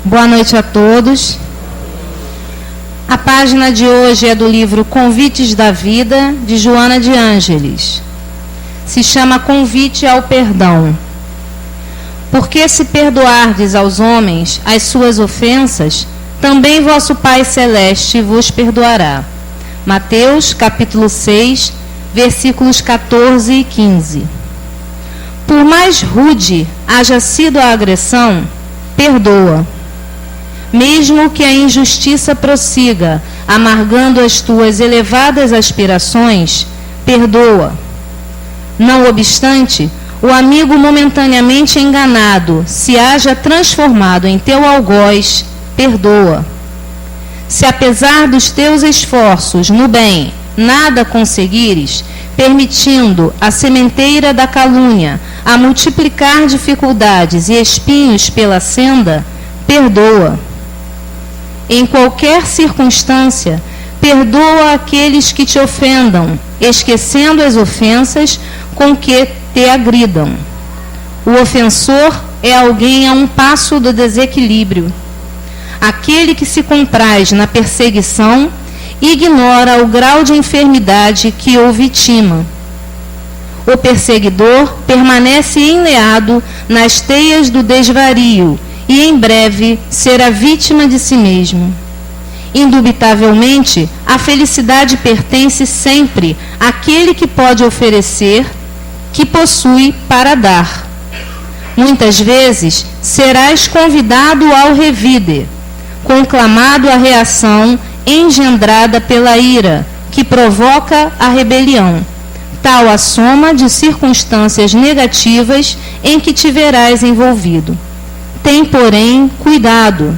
Boa noite a todos. A página de hoje é do livro Convites da Vida, de Joana de Ângeles. Se chama Convite ao Perdão. Porque se perdoardes aos homens as suas ofensas, também vosso Pai Celeste vos perdoará. Mateus, capítulo 6, versículos 14 e 15. Por mais rude haja sido a agressão, perdoa. Mesmo que a injustiça prossiga, amargando as tuas elevadas aspirações, perdoa. Não obstante, o amigo momentaneamente enganado se haja transformado em teu algoz, perdoa. Se apesar dos teus esforços no bem, nada conseguires, permitindo a sementeira da calúnia a multiplicar dificuldades e espinhos pela senda, perdoa. Em qualquer circunstância, perdoa aqueles que te ofendam, esquecendo as ofensas com que te agridam. O ofensor é alguém a um passo do desequilíbrio. Aquele que se compraz na perseguição ignora o grau de enfermidade que o vitima. O perseguidor permanece enleado nas teias do desvario e em breve será vítima de si mesmo. Indubitavelmente, a felicidade pertence sempre àquele que pode oferecer, que possui para dar. Muitas vezes serás convidado ao revide, conclamado à reação engendrada pela ira, que provoca a rebelião, tal a soma de circunstâncias negativas em que te verás envolvido. Tem, porém, cuidado.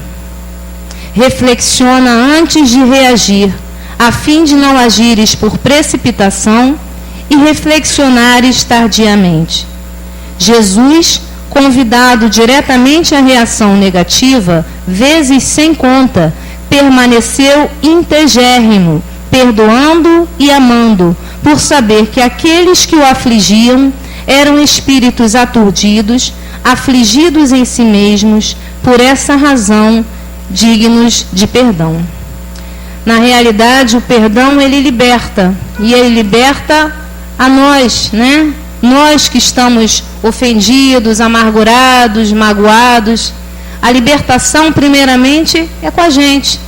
Reflexiona antes de reagir, a fim de não agires por precipitação e reflexionares tardiamente. Jesus, convidado diretamente à reação negativa, vezes sem conta, permaneceu integérrimo, perdoando e amando, por saber que aqueles que o afligiam eram espíritos aturdidos, afligidos em si mesmos, por essa razão, dignos de perdão. Na realidade, o perdão, ele liberta, e ele liberta a nós, né? Nós que estamos ofendidos, amargurados, magoados. A libertação, primeiramente, é com a gente.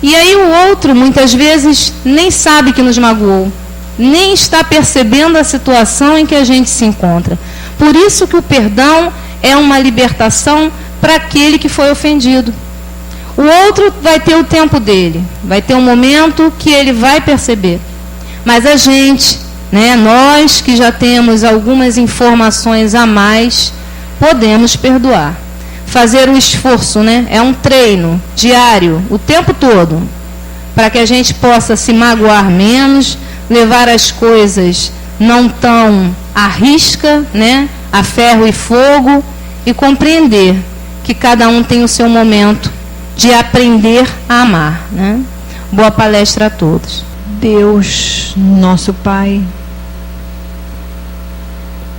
E aí o outro, muitas vezes, nem sabe que nos magoou, nem está percebendo a situação em que a gente se encontra. Por isso que o perdão é uma libertação para aquele que foi ofendido. O outro vai ter o tempo dele, vai ter um momento que ele vai perceber. Mas a gente, né, nós que já temos algumas informações a mais, podemos perdoar. Fazer o esforço, né? É um treino diário, o tempo todo, para que a gente possa se magoar menos, levar as coisas não tão à risca, né? A ferro e fogo, e compreender que cada um tem o seu momento de aprender a amar, né? Boa palestra a todos. Deus, nosso Pai,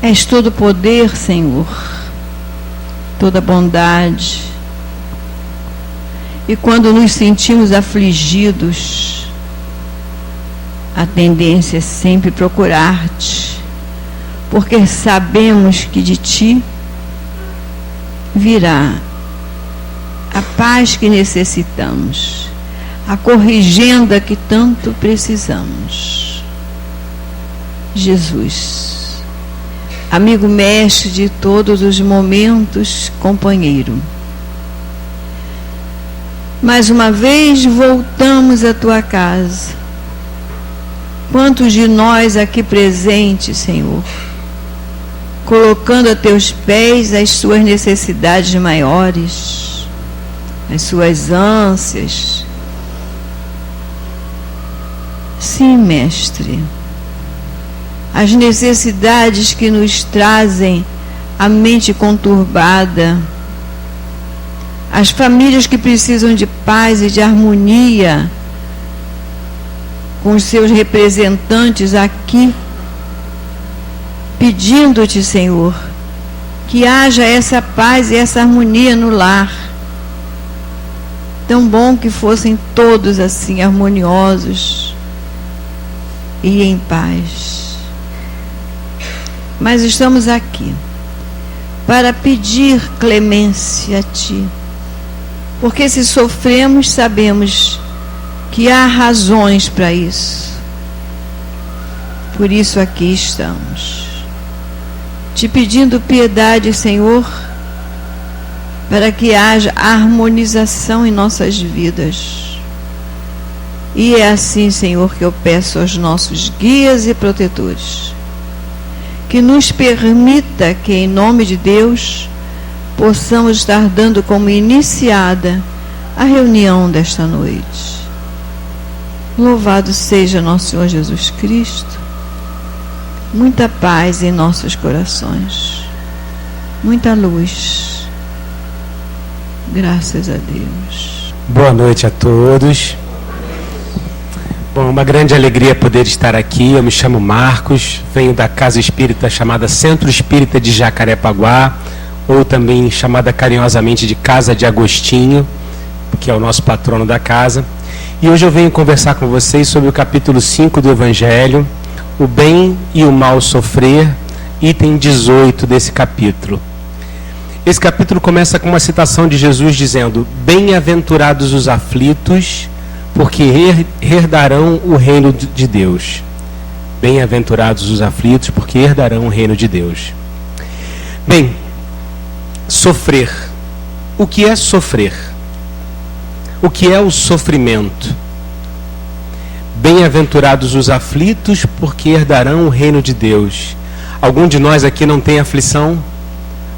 és todo poder, Senhor, toda bondade. E quando nos sentimos afligidos, a tendência é sempre procurar-te, porque sabemos que de ti virá a paz que necessitamos, a corrigenda que tanto precisamos. Jesus, amigo mestre de todos os momentos, companheiro, mais uma vez voltamos à tua casa. Quantos de nós aqui presentes, Senhor, colocando a teus pés as suas necessidades maiores, as suas ânsias. Sim, mestre, as necessidades que nos trazem a mente conturbada, as famílias que precisam de paz e de harmonia com os seus representantes aqui, pedindo-te, Senhor, que haja essa paz e essa harmonia no lar, Tão bom que fossem todos assim harmoniosos e em paz. Mas estamos aqui para pedir clemência a Ti, porque se sofremos, sabemos que há razões para isso. Por isso aqui estamos, te pedindo piedade, Senhor, para que haja harmonização em nossas vidas. E é assim, Senhor, que eu peço aos nossos guias e protetores que nos permita que, em nome de Deus, possamos estar dando como iniciada a reunião desta noite. Louvado seja nosso Senhor Jesus Cristo. Muita paz em nossos corações, muita luz. Graças a Deus. Boa noite a todos. Bom, uma grande alegria poder estar aqui. Eu me chamo Marcos, venho da casa espírita chamada Centro Espírita de Jacarepaguá, ou também chamada carinhosamente de Casa de Agostinho, que é o nosso patrono da casa. E hoje eu venho conversar com vocês sobre o capítulo 5 do Evangelho, o bem e o mal sofrer, item 18 desse capítulo. Esse capítulo começa com uma citação de Jesus dizendo: bem-aventurados os aflitos, porque herdarão o reino de Deus. Bem-aventurados os aflitos, porque herdarão o reino de Deus. Bem, sofrer. O que é sofrer? O que é o sofrimento? Bem-aventurados os aflitos, porque herdarão o reino de Deus. Algum de nós aqui não tem aflição?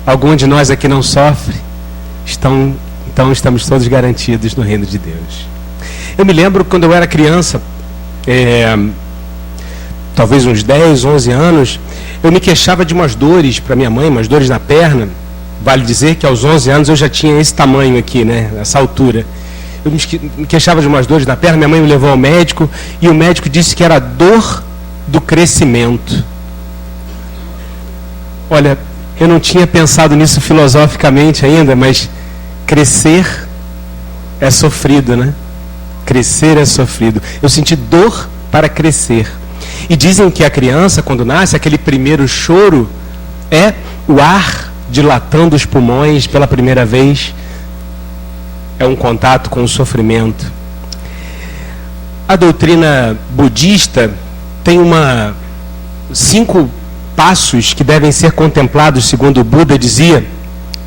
Algum de nós aqui não sofre? Então estamos todos garantidos no reino de Deus. Eu me lembro quando eu era criança, talvez uns 10, 11 anos, eu me queixava de umas dores para minha mãe, umas dores na perna. Vale dizer que aos 11 anos eu já tinha esse tamanho aqui, né, essa altura. Eu me queixava de umas dores na perna, minha mãe me levou ao médico e o médico disse que era dor do crescimento. Olha, eu não tinha pensado nisso filosoficamente ainda, mas crescer é sofrido, né? Crescer é sofrido. Eu senti dor para crescer. E dizem que a criança, quando nasce, aquele primeiro choro é o ar dilatando os pulmões pela primeira vez. É um contato com o sofrimento. A doutrina budista tem 5 passos que devem ser contemplados, segundo o Buda dizia,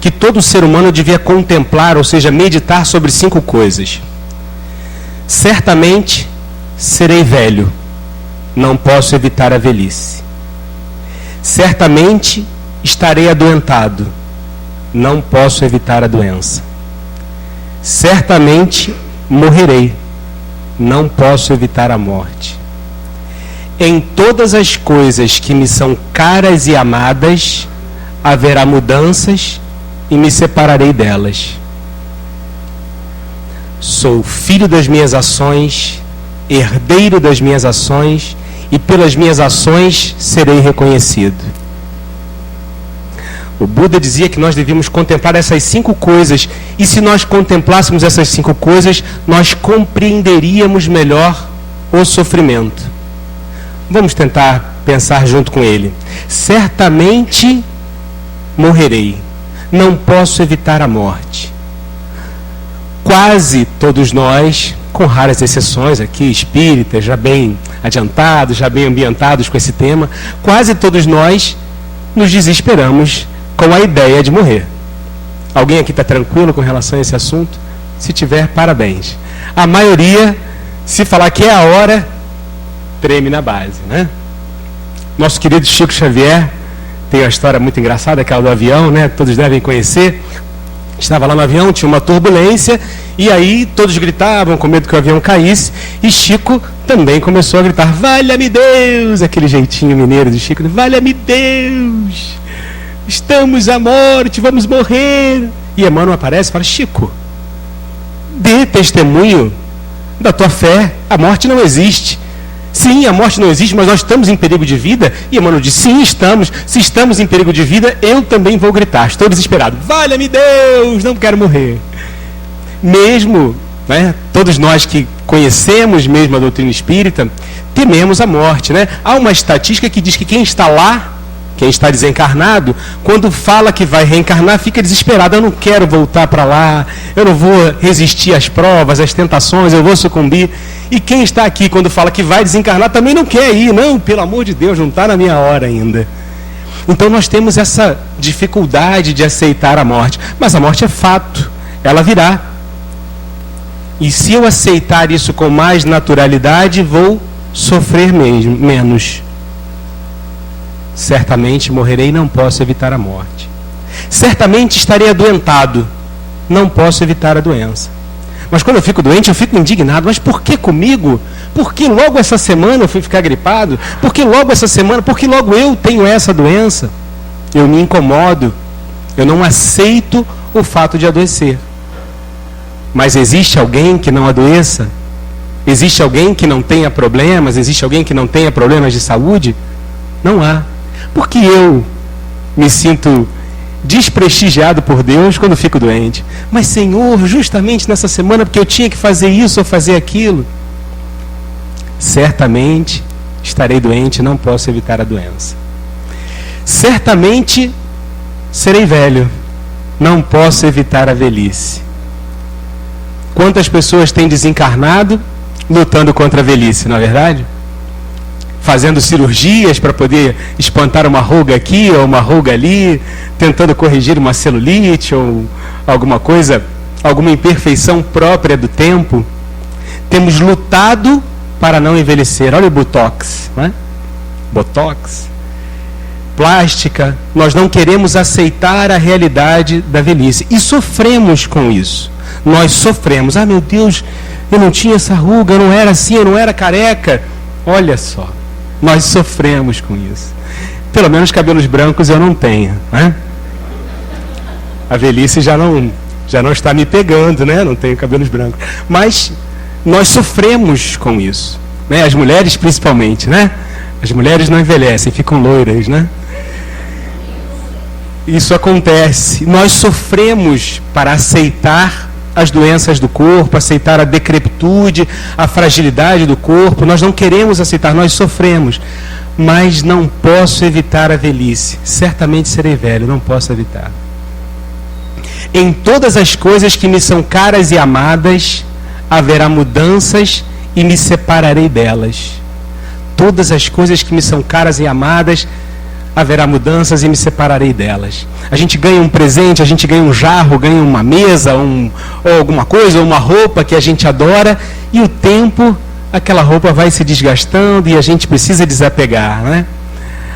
que todo ser humano devia contemplar, ou seja, meditar sobre 5 coisas. Certamente serei velho, não posso evitar a velhice. Certamente estarei adoentado, não posso evitar a doença. Certamente morrerei, não posso evitar a morte. Em todas as coisas que me são caras e amadas, haverá mudanças e me separarei delas. Sou filho das minhas ações, herdeiro das minhas ações, e pelas minhas ações serei reconhecido. O Buda dizia que nós devíamos contemplar essas 5 coisas, e se nós contemplássemos essas 5 coisas, nós compreenderíamos melhor o sofrimento. Vamos tentar pensar junto com ele. Certamente morrerei, não posso evitar a morte. Quase todos nós, com raras exceções aqui, espíritas, já bem adiantados, já bem ambientados com esse tema, quase todos nós nos desesperamos com a ideia de morrer. Alguém aqui está tranquilo com relação a esse assunto? Se tiver, parabéns. A maioria, se falar que é a hora, treme na base, né? Nosso querido Chico Xavier tem uma história muito engraçada, aquela do avião, né? Todos devem conhecer. Estava lá no avião, tinha uma turbulência, e aí todos gritavam com medo que o avião caísse, e Chico também começou a gritar: valha-me Deus! Aquele jeitinho mineiro de Chico: valha-me Deus! Estamos à morte, vamos morrer! E Emmanuel aparece e fala: Chico, dê testemunho da tua fé, a morte não existe. Sim, a morte não existe, mas nós estamos em perigo de vida. E Emmanuel diz: sim, estamos. Se estamos em perigo de vida, eu também vou gritar. Estou desesperado. Valha-me Deus, não quero morrer. Mesmo né? Todos nós que conhecemos mesmo a doutrina espírita, tememos a morte, né? Há uma estatística que diz que quem está lá, quem está desencarnado, quando fala que vai reencarnar, fica desesperado. Eu não quero voltar para lá, eu não vou resistir às provas, às tentações, eu vou sucumbir. E quem está aqui, quando fala que vai desencarnar, também não quer ir. Não, pelo amor de Deus, não está na minha hora ainda. Então nós temos essa dificuldade de aceitar a morte. Mas a morte é fato, ela virá. E se eu aceitar isso com mais naturalidade, vou sofrer menos. Certamente morrerei e não posso evitar a morte. Certamente estarei adoentado, não posso evitar a doença. Mas quando eu fico doente, eu fico indignado. Mas por que comigo? Por que logo essa semana eu fui ficar gripado? Por que logo essa semana? Por que logo eu tenho essa doença? Eu me incomodo. Eu não aceito o fato de adoecer. Mas existe alguém que não adoeça? Existe alguém que não tenha problemas? Existe alguém que não tenha problemas de saúde? Não há. Porque eu me sinto desprestigiado por Deus quando fico doente. Mas, Senhor, justamente nessa semana, porque eu tinha que fazer isso ou fazer aquilo. Certamente estarei doente e não posso evitar a doença. Certamente serei velho, não posso evitar a velhice. Quantas pessoas têm desencarnado lutando contra a velhice, não é verdade? Fazendo cirurgias para poder espantar uma ruga aqui ou uma ruga ali, tentando corrigir uma celulite ou alguma coisa, alguma imperfeição própria do tempo. Temos lutado para não envelhecer. Olha o Botox, não é? Botox, plástica. Nós não queremos aceitar a realidade da velhice e sofremos com isso. Nós sofremos. Ah, meu Deus, eu não tinha essa ruga, eu não era assim, eu não era careca. Olha só. Nós sofremos com isso. Pelo menos cabelos brancos eu não tenho, né? A velhice já não está me pegando, né? Não tenho cabelos brancos. Mas nós sofremos com isso, né? As mulheres principalmente, né? As mulheres não envelhecem, ficam loiras, né? Isso acontece. Nós sofremos para aceitar as doenças do corpo, aceitar a decrepitude, a fragilidade do corpo. Nós não queremos aceitar, nós sofremos. Mas não posso evitar a velhice. Certamente serei velho, não posso evitar. Em todas as coisas que me são caras e amadas, haverá mudanças e me separarei delas. Todas as coisas que me são caras e amadas, haverá mudanças e me separarei delas. A gente ganha um presente, a gente ganha um jarro, ganha uma mesa, ou alguma coisa, ou uma roupa que a gente adora, e o tempo, aquela roupa vai se desgastando e a gente precisa desapegar, né?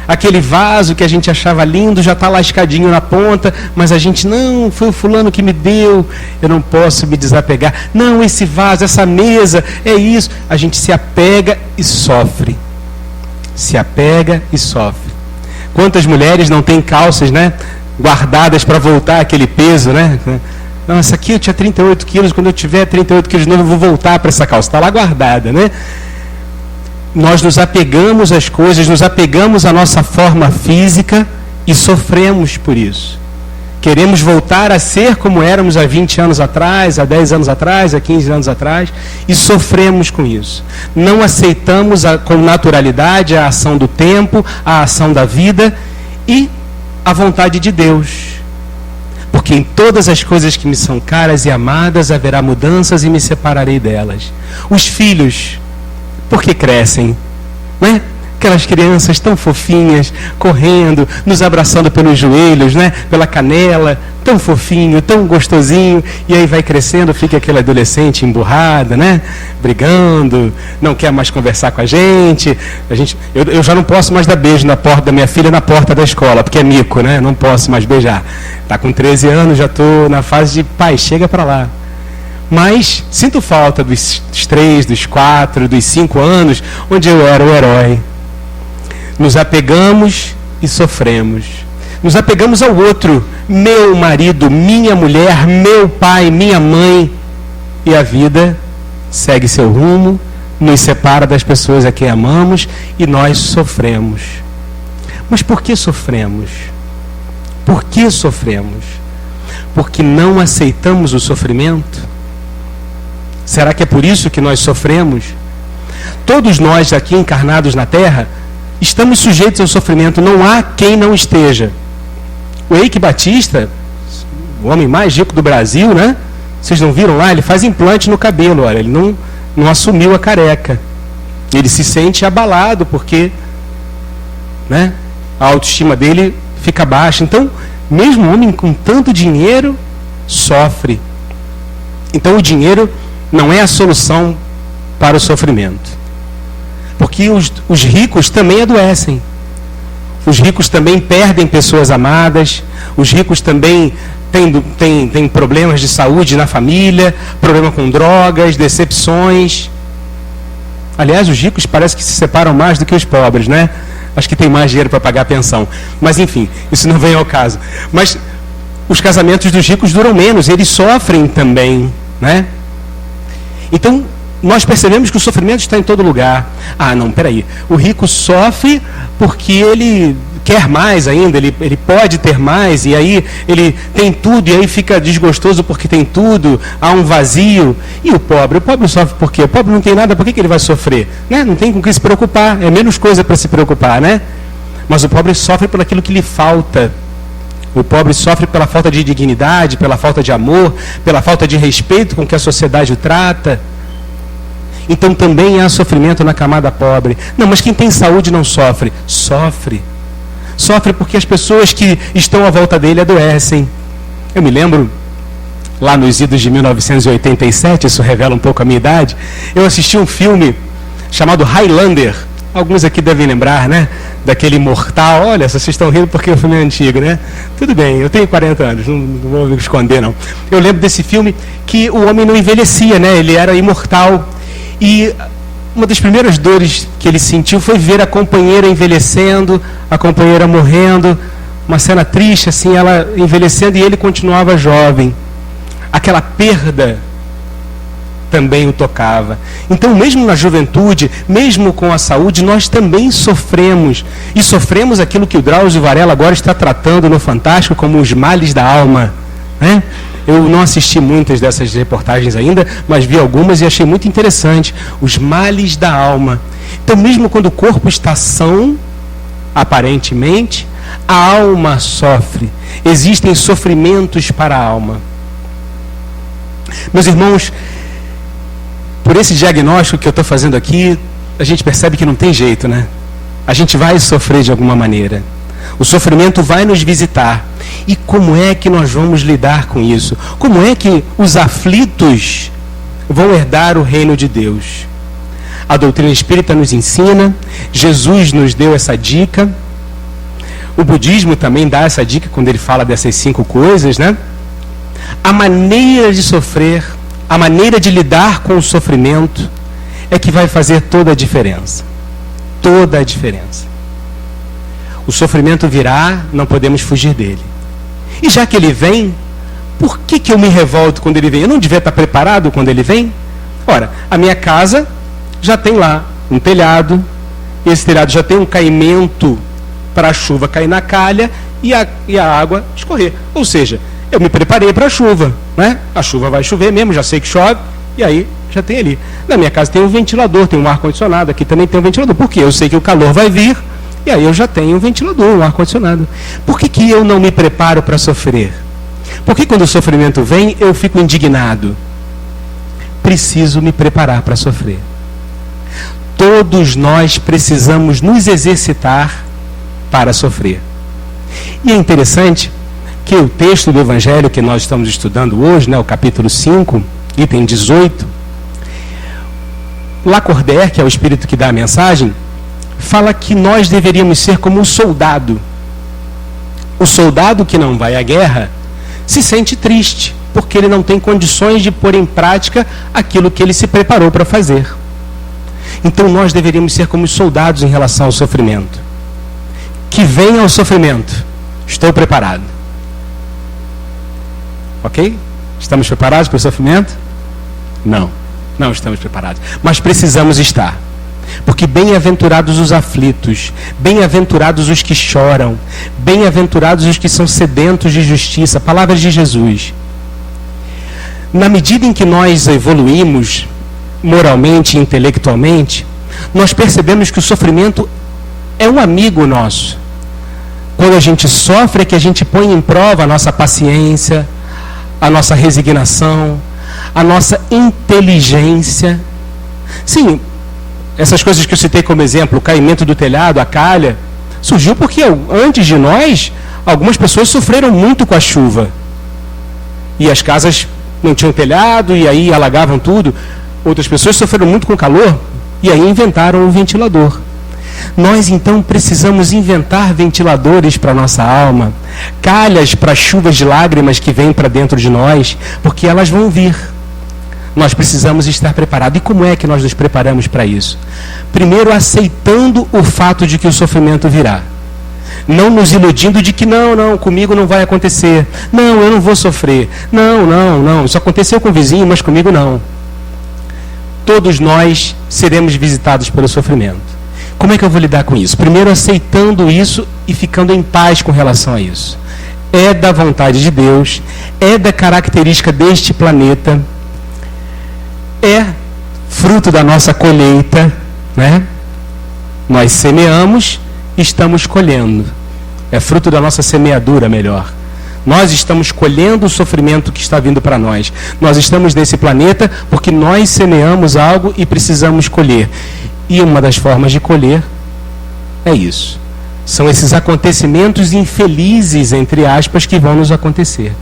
Aquele vaso que a gente achava lindo já está lascadinho na ponta, mas a gente, não, foi o fulano que me deu, eu não posso me desapegar. Não, esse vaso, essa mesa, é isso. A gente se apega e sofre. Se apega e sofre. Quantas mulheres não têm calças, né, guardadas para voltar aquele peso, né? Não, essa aqui eu tinha 38 quilos, quando eu tiver 38 quilos de novo eu vou voltar para essa calça. Está lá guardada, né? Nós nos apegamos às coisas, nos apegamos à nossa forma física e sofremos por isso. Queremos voltar a ser como éramos há 20 anos atrás, há 10 anos atrás, há 15 anos atrás, e sofremos com isso. Não aceitamos com naturalidade a ação do tempo, a ação da vida e a vontade de Deus. Porque em todas as coisas que me são caras e amadas haverá mudanças e me separarei delas. Os filhos, porque crescem, né? Aquelas crianças tão fofinhas, correndo, nos abraçando pelos joelhos, né? Pela canela, tão fofinho, tão gostosinho, e aí vai crescendo, fica aquele adolescente emburrado, né? Brigando, não quer mais conversar com a gente. Eu já não posso mais dar beijo na porta da minha filha, na porta da escola, porque é mico, né? Não posso mais beijar. Está com 13 anos, já estou na fase de, pai, chega para lá. Mas sinto falta dos 3, dos 4, dos 5 anos, onde eu era o herói. Nos apegamos e sofremos. Nos apegamos ao outro, meu marido, minha mulher, meu pai, minha mãe. E a vida segue seu rumo, nos separa das pessoas a quem amamos e nós sofremos. Mas por que sofremos? Por que sofremos? Porque não aceitamos o sofrimento? Será que é por isso que nós sofremos? Todos nós aqui encarnados na Terra estamos sujeitos ao sofrimento, não há quem não esteja. O Eike Batista, o homem mais rico do Brasil, né? Vocês não viram lá? Ele faz implante no cabelo, olha, ele não assumiu a careca. Ele se sente abalado porque, né, a autoestima dele fica baixa. Então, mesmo um homem com tanto dinheiro sofre. Então, o dinheiro não é a solução para o sofrimento. Porque os ricos também adoecem. Os ricos também perdem pessoas amadas. Os ricos também têm problemas de saúde na família, problema com drogas, decepções. Aliás, os ricos parece que se separam mais do que os pobres, né? Acho que tem mais dinheiro para pagar a pensão. Mas, enfim, isso não vem ao caso. Mas os casamentos dos ricos duram menos, eles sofrem também, né? Então, nós percebemos que o sofrimento está em todo lugar. Ah, não, peraí. O rico sofre porque ele quer mais ainda, ele pode ter mais, e aí ele tem tudo, e aí fica desgostoso porque tem tudo, há um vazio. E o pobre sofre por quê? O pobre não tem nada, por que ele vai sofrer? Né? Não tem com o que se preocupar, é menos coisa para se preocupar, né? Mas o pobre sofre por aquilo que lhe falta. O pobre sofre pela falta de dignidade, pela falta de amor, pela falta de respeito com que a sociedade o trata. Então também há sofrimento na camada pobre. Não, mas quem tem saúde não sofre. Sofre. Sofre porque as pessoas que estão à volta dele adoecem. Eu me lembro, lá nos idos de 1987, isso revela um pouco a minha idade, eu assisti um filme chamado Highlander. Alguns aqui devem lembrar, né? Daquele imortal. Olha, vocês estão rindo porque o filme é antigo, né? Tudo bem, eu tenho 40 anos, não vou me esconder, não. Eu lembro desse filme que o homem não envelhecia, né? Ele era imortal. E uma das primeiras dores que ele sentiu foi ver a companheira envelhecendo, a companheira morrendo, uma cena triste, assim, ela envelhecendo e ele continuava jovem. Aquela perda também o tocava. Então, mesmo na juventude, mesmo com a saúde, nós também sofremos. E sofremos aquilo que o Drauzio Varela agora está tratando no Fantástico como os males da alma, né? Eu não assisti muitas dessas reportagens ainda, mas vi algumas e achei muito interessante. Os males da alma. Então, mesmo quando o corpo está são, aparentemente, a alma sofre. Existem sofrimentos para a alma. Meus irmãos, por esse diagnóstico que eu estou fazendo aqui, a gente percebe que não tem jeito, né? A gente vai sofrer de alguma maneira. O sofrimento vai nos visitar. E como é que nós vamos lidar com isso? Como é que os aflitos vão herdar o reino de Deus? A doutrina espírita nos ensina, Jesus nos deu essa dica, o budismo também dá essa dica quando ele fala dessas 5 coisas, né? A maneira de sofrer, a maneira de lidar com o sofrimento é que vai fazer toda a diferença. Toda a diferença. O sofrimento virá, não podemos fugir dele. E já que ele vem, por que eu me revolto quando ele vem? Eu não devia estar preparado quando ele vem? Ora, a minha casa já tem lá um telhado, e esse telhado já tem um caimento para a chuva cair na calha e a água escorrer. Ou seja, eu me preparei para a chuva, né? A chuva vai chover mesmo, já sei que chove, e aí já tem ali. Na minha casa tem um ventilador, tem um ar-condicionado, aqui também tem um ventilador. Por quê? Eu sei que o calor vai vir, e aí eu já tenho um ventilador, um ar-condicionado. Por que eu não me preparo para sofrer? Por que quando o sofrimento vem, eu fico indignado? Preciso me preparar para sofrer. Todos nós precisamos nos exercitar para sofrer. E é interessante que o texto do Evangelho que nós estamos estudando hoje, né, o capítulo 5, item 18, Lacordaire, que é o espírito que dá a mensagem, fala que nós deveríamos ser como um soldado. O soldado que não vai à guerra se sente triste, porque ele não tem condições de pôr em prática aquilo que ele se preparou para fazer. Então nós deveríamos ser como os soldados em relação ao sofrimento. Que venha o sofrimento, estou preparado. Ok? Estamos preparados para o sofrimento? Não, não estamos preparados. Mas precisamos estar. Porque bem-aventurados os aflitos, bem-aventurados os que choram, bem-aventurados os que são sedentos de justiça. Palavras de Jesus. na medida em que nós evoluímos moralmente e intelectualmente, nós percebemos que o sofrimento é um amigo nosso. Quando a gente sofre é que a gente põe em prova a nossa paciência, a nossa resignação, a nossa inteligência. Sim, essas coisas que eu citei como exemplo, o caimento do telhado, a calha, surgiu porque antes de nós, algumas pessoas sofreram muito com a chuva. E as casas não tinham telhado, e aí alagavam tudo. Outras pessoas sofreram muito com o calor, e aí inventaram o ventilador. Nós, então, precisamos inventar ventiladores para a nossa alma, calhas para chuvas de lágrimas que vêm para dentro de nós, porque elas vão vir. Nós precisamos estar preparados. E como é que nós nos preparamos para isso? Primeiro, aceitando o fato de que o sofrimento virá. Não nos iludindo de que não, comigo não vai acontecer. Não, eu não vou sofrer. Não, isso aconteceu com o vizinho, mas comigo não. Todos nós seremos visitados pelo sofrimento. Como é que eu vou lidar com isso? Primeiro, aceitando isso e ficando em paz com relação a isso. É da vontade de Deus, é da característica deste planeta, é fruto da nossa colheita, né? Nós semeamos, estamos colhendo. É fruto da nossa semeadura, melhor. Nós estamos colhendo o sofrimento que está vindo para nós. Nós estamos nesse planeta porque nós semeamos algo e precisamos colher. E uma das formas de colher é isso. São esses acontecimentos infelizes, entre aspas, que vão nos acontecer.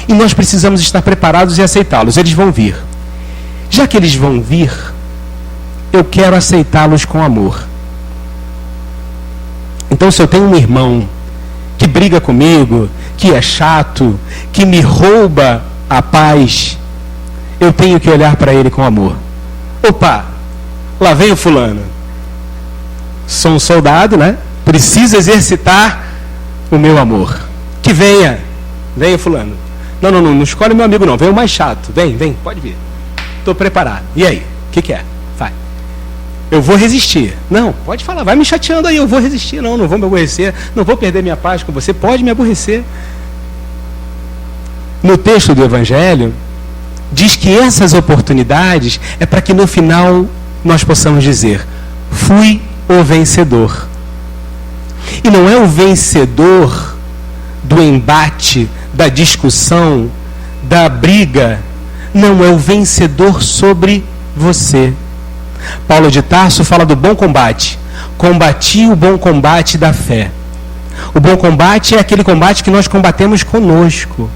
E nós precisamos estar preparados e aceitá-los. Eles vão vir. Já que eles vão vir, eu quero aceitá-los com amor. Então, se eu tenho um irmão que briga comigo, que é chato, que me rouba a paz, eu tenho que olhar para ele com amor. Opa, lá vem o fulano. Sou um soldado, né? Preciso exercitar o meu amor. Que venha o fulano. Não escolhe meu amigo não, vem o mais chato. Vem, pode vir. Estou preparado. E aí? O que é? Vai. Eu vou resistir. Não, pode falar, vai me chateando aí, eu vou resistir. Não vou me aborrecer, não vou perder minha paz com você, pode me aborrecer. No texto do Evangelho, diz que essas oportunidades é para que no final nós possamos dizer, fui o vencedor. E não é o vencedor do embate, da discussão, da briga. Não, é o vencedor sobre você. Paulo de Tarso fala do bom combate. Combati o bom combate da fé. O bom combate é aquele combate que nós combatemos conosco.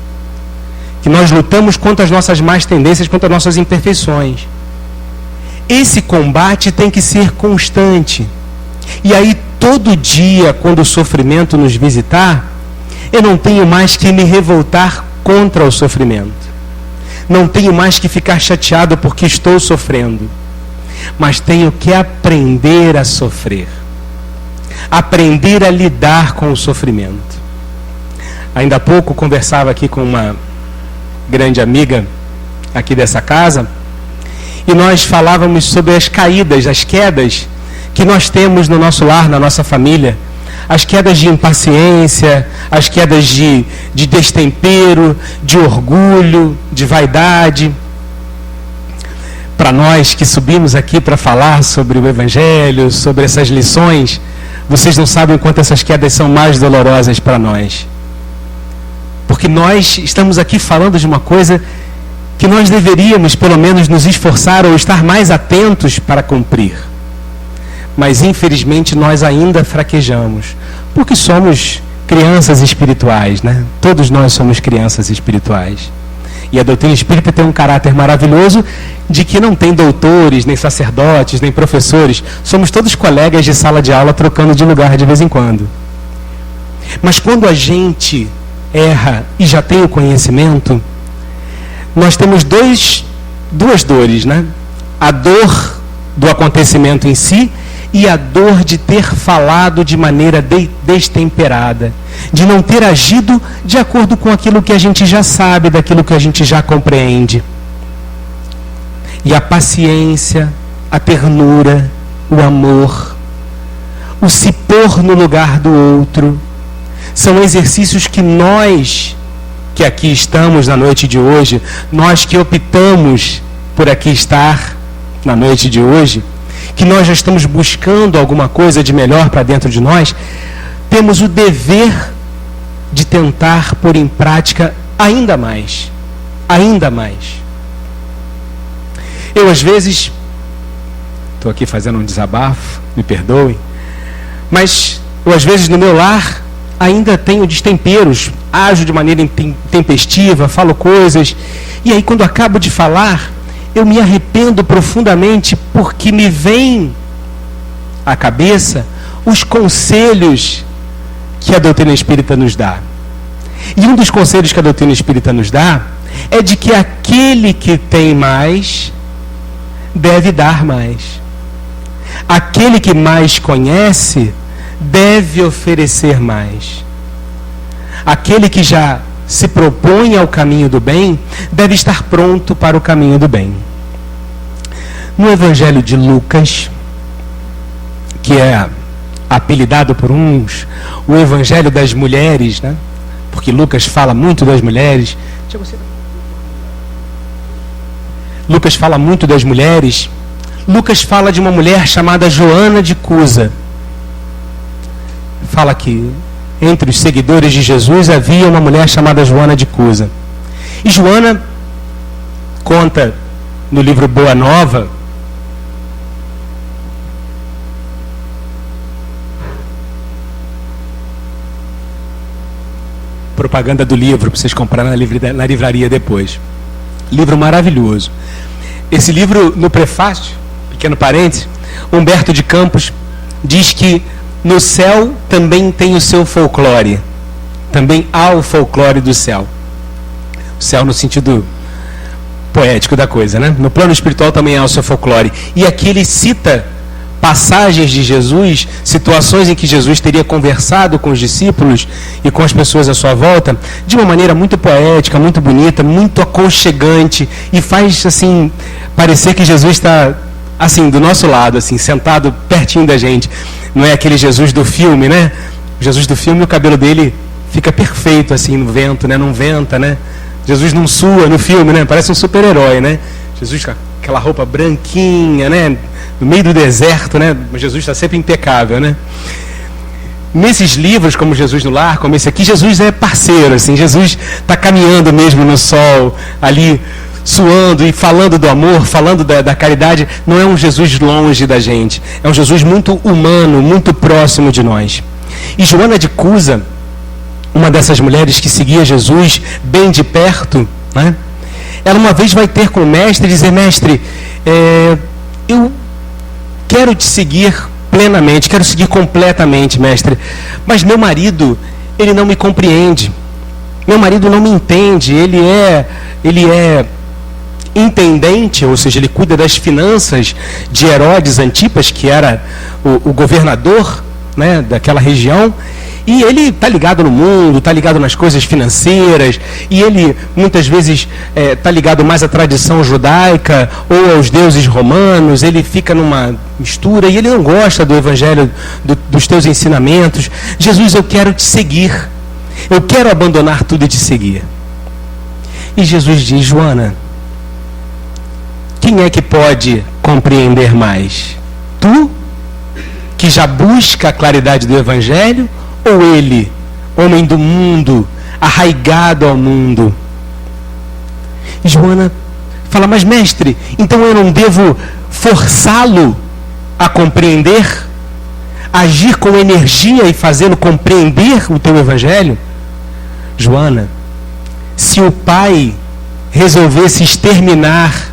Que nós lutamos contra as nossas más tendências, contra as nossas imperfeições. Esse combate tem que ser constante. E aí, todo dia, quando o sofrimento nos visitar, eu não tenho mais que me revoltar contra o sofrimento. Não tenho mais que ficar chateado porque estou sofrendo. Mas tenho que aprender a sofrer. Aprender a lidar com o sofrimento. Ainda há pouco conversava aqui com uma grande amiga aqui dessa casa, e nós falávamos sobre as caídas, as quedas que nós temos no nosso lar, na nossa família. As quedas de impaciência, as quedas de destempero, de orgulho, de vaidade. Para nós que subimos aqui para falar sobre o Evangelho, sobre essas lições, vocês não sabem o quanto essas quedas são mais dolorosas para nós. Porque nós estamos aqui falando de uma coisa que nós deveríamos, pelo menos, nos esforçar ou estar mais atentos para cumprir. Mas, infelizmente, nós ainda fraquejamos. Porque somos crianças espirituais, né? Todos nós somos crianças espirituais. E a doutrina espírita tem um caráter maravilhoso de que não tem doutores, nem sacerdotes, nem professores. Somos todos colegas de sala de aula trocando de lugar de vez em quando. Mas quando a gente erra e já tem o conhecimento, nós temos duas dores, né? A dor do acontecimento em si e a dor de ter falado de maneira destemperada, de não ter agido de acordo com aquilo que a gente já sabe, daquilo que a gente já compreende. E a paciência, a ternura, o amor, o se pôr no lugar do outro, são exercícios que nós que aqui estamos na noite de hoje, nós que optamos por aqui estar na noite de hoje, que nós já estamos buscando alguma coisa de melhor para dentro de nós, temos o dever de tentar pôr em prática ainda mais. Ainda mais. Eu, às vezes, estou aqui fazendo um desabafo, me perdoem, mas eu, às vezes, no meu lar, ainda tenho destemperos, ajo de maneira intempestiva, falo coisas, e aí, quando acabo de falar, eu me arrependo profundamente, porque me vem à cabeça os conselhos que a doutrina espírita nos dá. E um dos conselhos que a doutrina espírita nos dá é de que aquele que tem mais deve dar mais. Aquele que mais conhece deve oferecer mais. Aquele que já se propõe ao caminho do bem deve estar pronto para o caminho do bem. No Evangelho de Lucas, que é apelidado por uns o Evangelho das mulheres, né? Porque Lucas fala muito das mulheres. Lucas fala muito das mulheres. Lucas fala de uma mulher chamada Joana de Cusa. Fala que entre os seguidores de Jesus havia uma mulher chamada Joana de Cusa. E Joana conta no livro Boa Nova propaganda do livro para vocês comprarem na livraria depois. Livro maravilhoso. Esse livro, no prefácio, pequeno parênteses, Humberto de Campos diz que no céu também tem o seu folclore. Também há o folclore do céu. O céu no sentido poético da coisa, né? No plano espiritual também há o seu folclore. E aqui ele cita passagens de Jesus, situações em que Jesus teria conversado com os discípulos e com as pessoas à sua volta, de uma maneira muito poética, muito bonita, muito aconchegante, e faz, assim, parecer que Jesus está, assim, do nosso lado, assim, sentado pertinho da gente. Não é aquele Jesus do filme, né? O Jesus do filme, o cabelo dele fica perfeito, assim, no vento, né? Não venta, né? Jesus não sua no filme, né? Parece um super-herói, né? Jesus com aquela roupa branquinha, né? No meio do deserto, né? Mas Jesus está sempre impecável, né? Nesses livros, como Jesus no Lar, como esse aqui, Jesus é parceiro, assim. Jesus está caminhando mesmo no sol, ali, suando e falando do amor, falando da caridade. Não é um Jesus longe da gente. É um Jesus muito humano, muito próximo de nós. E Joana de Cusa, uma dessas mulheres que seguia Jesus bem de perto, né? Ela uma vez vai ter com o mestre e dizer: mestre, eu quero te seguir plenamente, quero seguir completamente, mestre, mas meu marido, ele não me compreende, meu marido não me entende, ele é intendente, ou seja, ele cuida das finanças de Herodes Antipas, que era o governador, né, daquela região. E ele está ligado no mundo, está ligado nas coisas financeiras, e ele muitas vezes está ligado mais à tradição judaica ou aos deuses romanos. Ele fica numa mistura e ele não gosta do evangelho, dos teus ensinamentos. Jesus, eu quero te seguir, eu quero abandonar tudo e te seguir. E Jesus diz: Joana, quem é que pode compreender mais? Tu, que já busca a claridade do evangelho, ou ele, homem do mundo, arraigado ao mundo? E Joana fala: mas mestre, então eu não devo forçá-lo a compreender? Agir com energia e fazê-lo compreender o teu evangelho? Joana, se o Pai resolvesse exterminar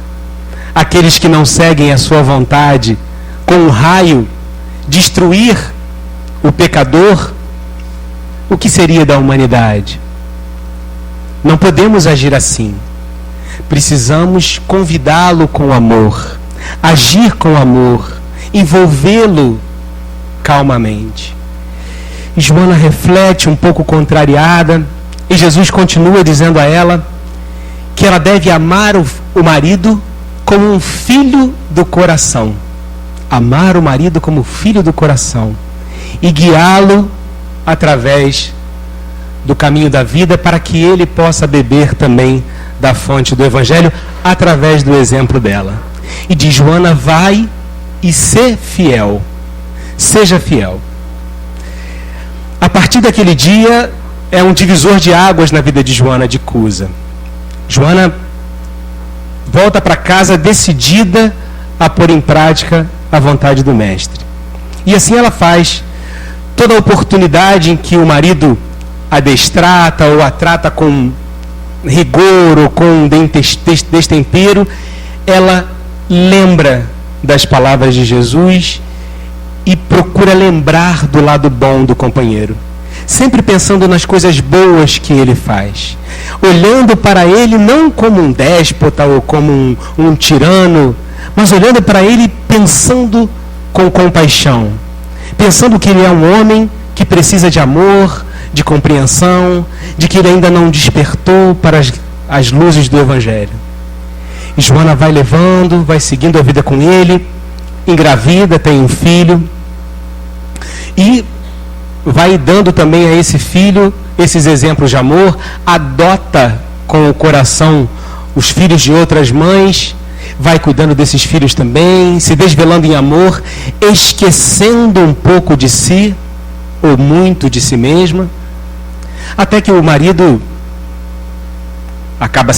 aqueles que não seguem a sua vontade com um raio, destruir o pecador, o que seria da humanidade? Não podemos agir assim. Precisamos convidá-lo com amor, agir com amor, envolvê-lo calmamente. E Joana reflete um pouco contrariada, e Jesus continua dizendo a ela que ela deve amar o marido como um filho do coração. Amar o marido como filho do coração e guiá-lo através do caminho da vida, para que ele possa beber também da fonte do Evangelho através do exemplo dela. E diz: Joana, vai e ser fiel. Seja fiel. A partir daquele dia é um divisor de águas na vida de Joana de Cusa. Joana volta para casa decidida a pôr em prática a vontade do Mestre. E assim ela faz. Toda oportunidade em que o marido a destrata ou a trata com rigor ou com destempero, ela lembra das palavras de Jesus e procura lembrar do lado bom do companheiro, sempre pensando nas coisas boas que ele faz, olhando para ele não como um déspota ou como um tirano, mas olhando para ele pensando com compaixão, pensando que ele é um homem que precisa de amor, de compreensão, de que ele ainda não despertou para as luzes do Evangelho. E Joana vai levando, vai seguindo a vida com ele, engravida, tem um filho, e vai dando também a esse filho esses exemplos de amor, adota com o coração os filhos de outras mães, vai cuidando desses filhos também, se desvelando em amor, esquecendo um pouco de si, ou muito de si mesma, até que o marido acaba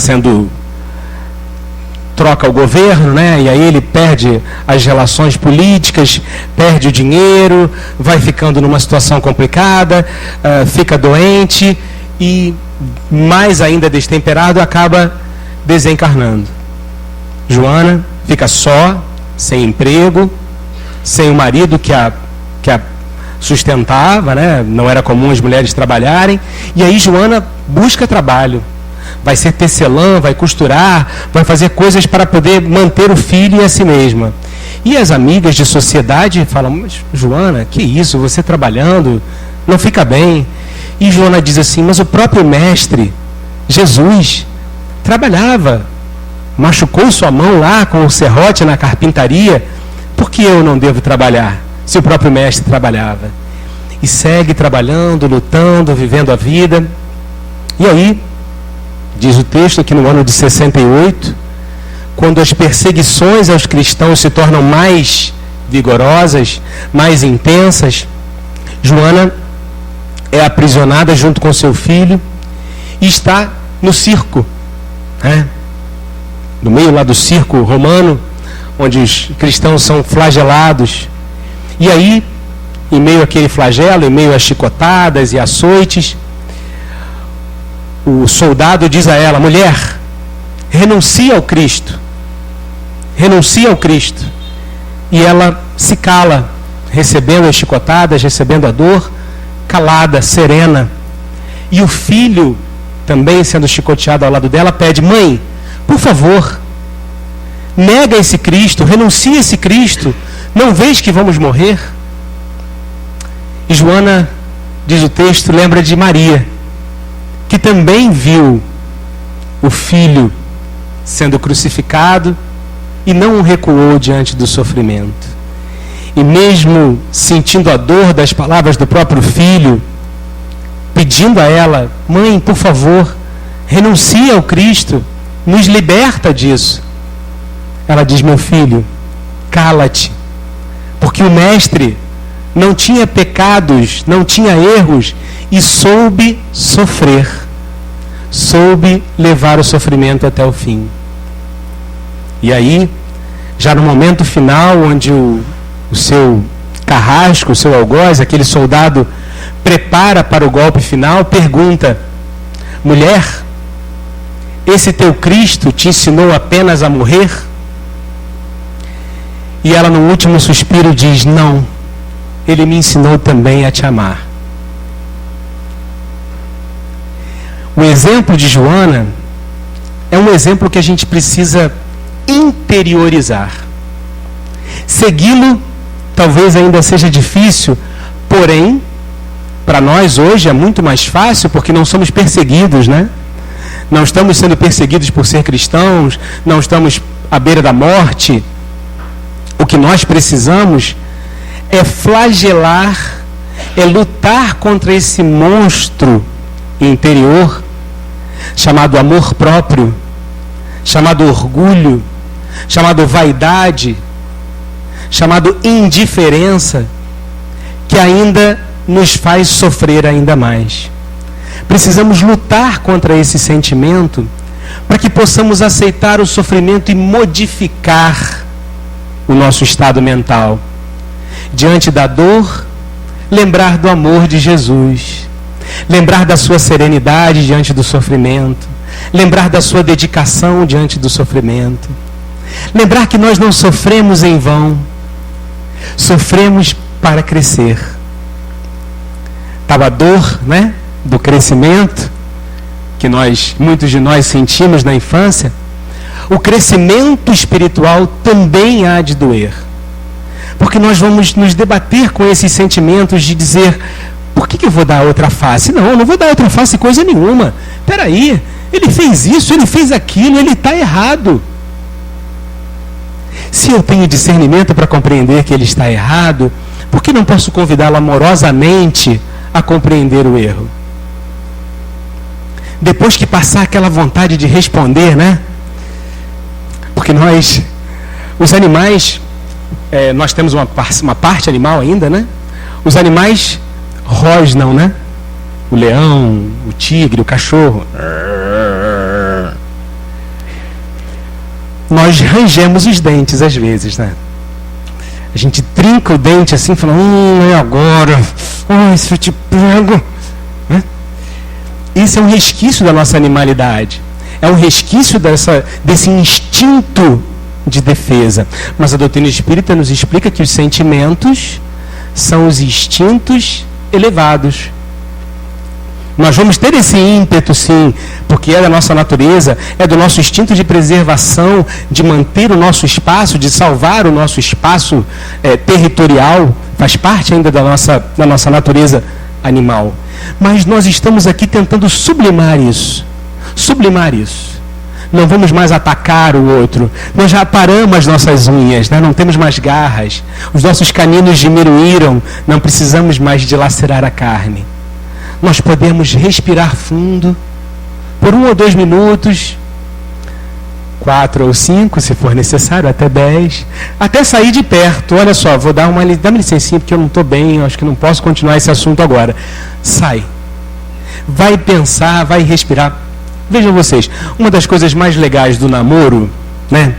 troca o governo, né? E aí ele perde as relações políticas, perde o dinheiro, vai ficando numa situação complicada, fica doente e, mais ainda destemperado, acaba desencarnando. Joana fica só, sem emprego, sem o marido que a sustentava, né? Não era comum as mulheres trabalharem. E aí Joana busca trabalho. Vai ser tecelã, vai costurar, vai fazer coisas para poder manter o filho e a si mesma. E as amigas de sociedade falam: mas Joana, que isso, você trabalhando, não fica bem. E Joana diz assim: mas o próprio Mestre, Jesus, trabalhava, machucou sua mão lá com o serrote na carpintaria, por que eu não devo trabalhar, se o próprio Mestre trabalhava? E segue trabalhando, lutando, vivendo a vida. E aí, diz o texto que no ano de 68, quando as perseguições aos cristãos se tornam mais vigorosas, mais intensas, Joana é aprisionada junto com seu filho e está no circo, né? No meio lá do circo romano, onde os cristãos são flagelados. E aí, em meio àquele flagelo, em meio às chicotadas e açoites, o soldado diz a ela: mulher, renuncia ao Cristo. Renuncia ao Cristo. E ela se cala, recebendo as chicotadas, recebendo a dor, calada, serena. E o filho, também sendo chicoteado ao lado dela, pede: mãe, por favor, nega esse Cristo, renuncia esse Cristo, não vês que vamos morrer? E Joana, diz o texto, lembra de Maria, que também viu o filho sendo crucificado e não recuou diante do sofrimento. E mesmo sentindo a dor das palavras do próprio filho, pedindo a ela: mãe, por favor, renuncia ao Cristo, nos liberta disso. Ela diz: meu filho, cala-te, porque o Mestre não tinha pecados, não tinha erros e soube sofrer, soube levar o sofrimento até o fim. E aí, já no momento final, onde o seu carrasco, o seu algoz, aquele soldado prepara para o golpe final, pergunta: mulher, esse teu Cristo te ensinou apenas a morrer? E ela, no último suspiro, diz: não, ele me ensinou também a te amar. O exemplo de Joana é um exemplo que a gente precisa interiorizar. Segui-lo talvez ainda seja difícil, porém, para nós hoje é muito mais fácil, porque não somos perseguidos, né? Não estamos sendo perseguidos por ser cristãos, não estamos à beira da morte. O que nós precisamos é flagelar, é lutar contra esse monstro interior, chamado amor próprio, chamado orgulho, chamado vaidade, chamado indiferença, que ainda nos faz sofrer ainda mais. Precisamos lutar contra esse sentimento para que possamos aceitar o sofrimento e modificar o nosso estado mental. Diante da dor, lembrar do amor de Jesus, lembrar da sua serenidade diante do sofrimento, lembrar da sua dedicação diante do sofrimento, lembrar que nós não sofremos em vão, sofremos para crescer. Estava a dor, né, do crescimento, que muitos de nós sentimos na infância. O crescimento espiritual também há de doer. Porque nós vamos nos debater com esses sentimentos de dizer, por que eu vou dar outra face? Não, eu não vou dar outra face coisa nenhuma. Espera aí, ele fez isso, ele fez aquilo, ele está errado. Se eu tenho discernimento para compreender que ele está errado, por que não posso convidá-lo amorosamente a compreender o erro? Depois que passar aquela vontade de responder, né? Porque os animais, nós temos uma parte animal ainda, né? Os animais rosnam, né? O leão, o tigre, o cachorro. Nós rangemos os dentes às vezes, né? A gente trinca o dente assim, falando, é agora. Ai, se eu te pego. Né? Isso é um resquício da nossa animalidade. É um resquício desse instinto de defesa. Mas a doutrina espírita nos explica que os sentimentos são os instintos elevados. Nós vamos ter esse ímpeto, sim, porque é da nossa natureza, é do nosso instinto de preservação, de manter o nosso espaço, de salvar o nosso espaço territorial, faz parte ainda da nossa natureza animal. Mas nós estamos aqui tentando sublimar isso. Não vamos mais atacar o outro. Nós já aparamos as nossas unhas, né? Não temos mais garras. Os nossos caninos diminuíram, não precisamos mais dilacerar a carne. Nós podemos respirar fundo por 1 ou 2 minutos, 4 ou 5, se for necessário, até 10, até sair de perto. Olha só, dá-me licencinha porque eu não estou bem, acho que não posso continuar esse assunto agora. Sai. Vai pensar, vai respirar. Vejam vocês, uma das coisas mais legais do namoro, né?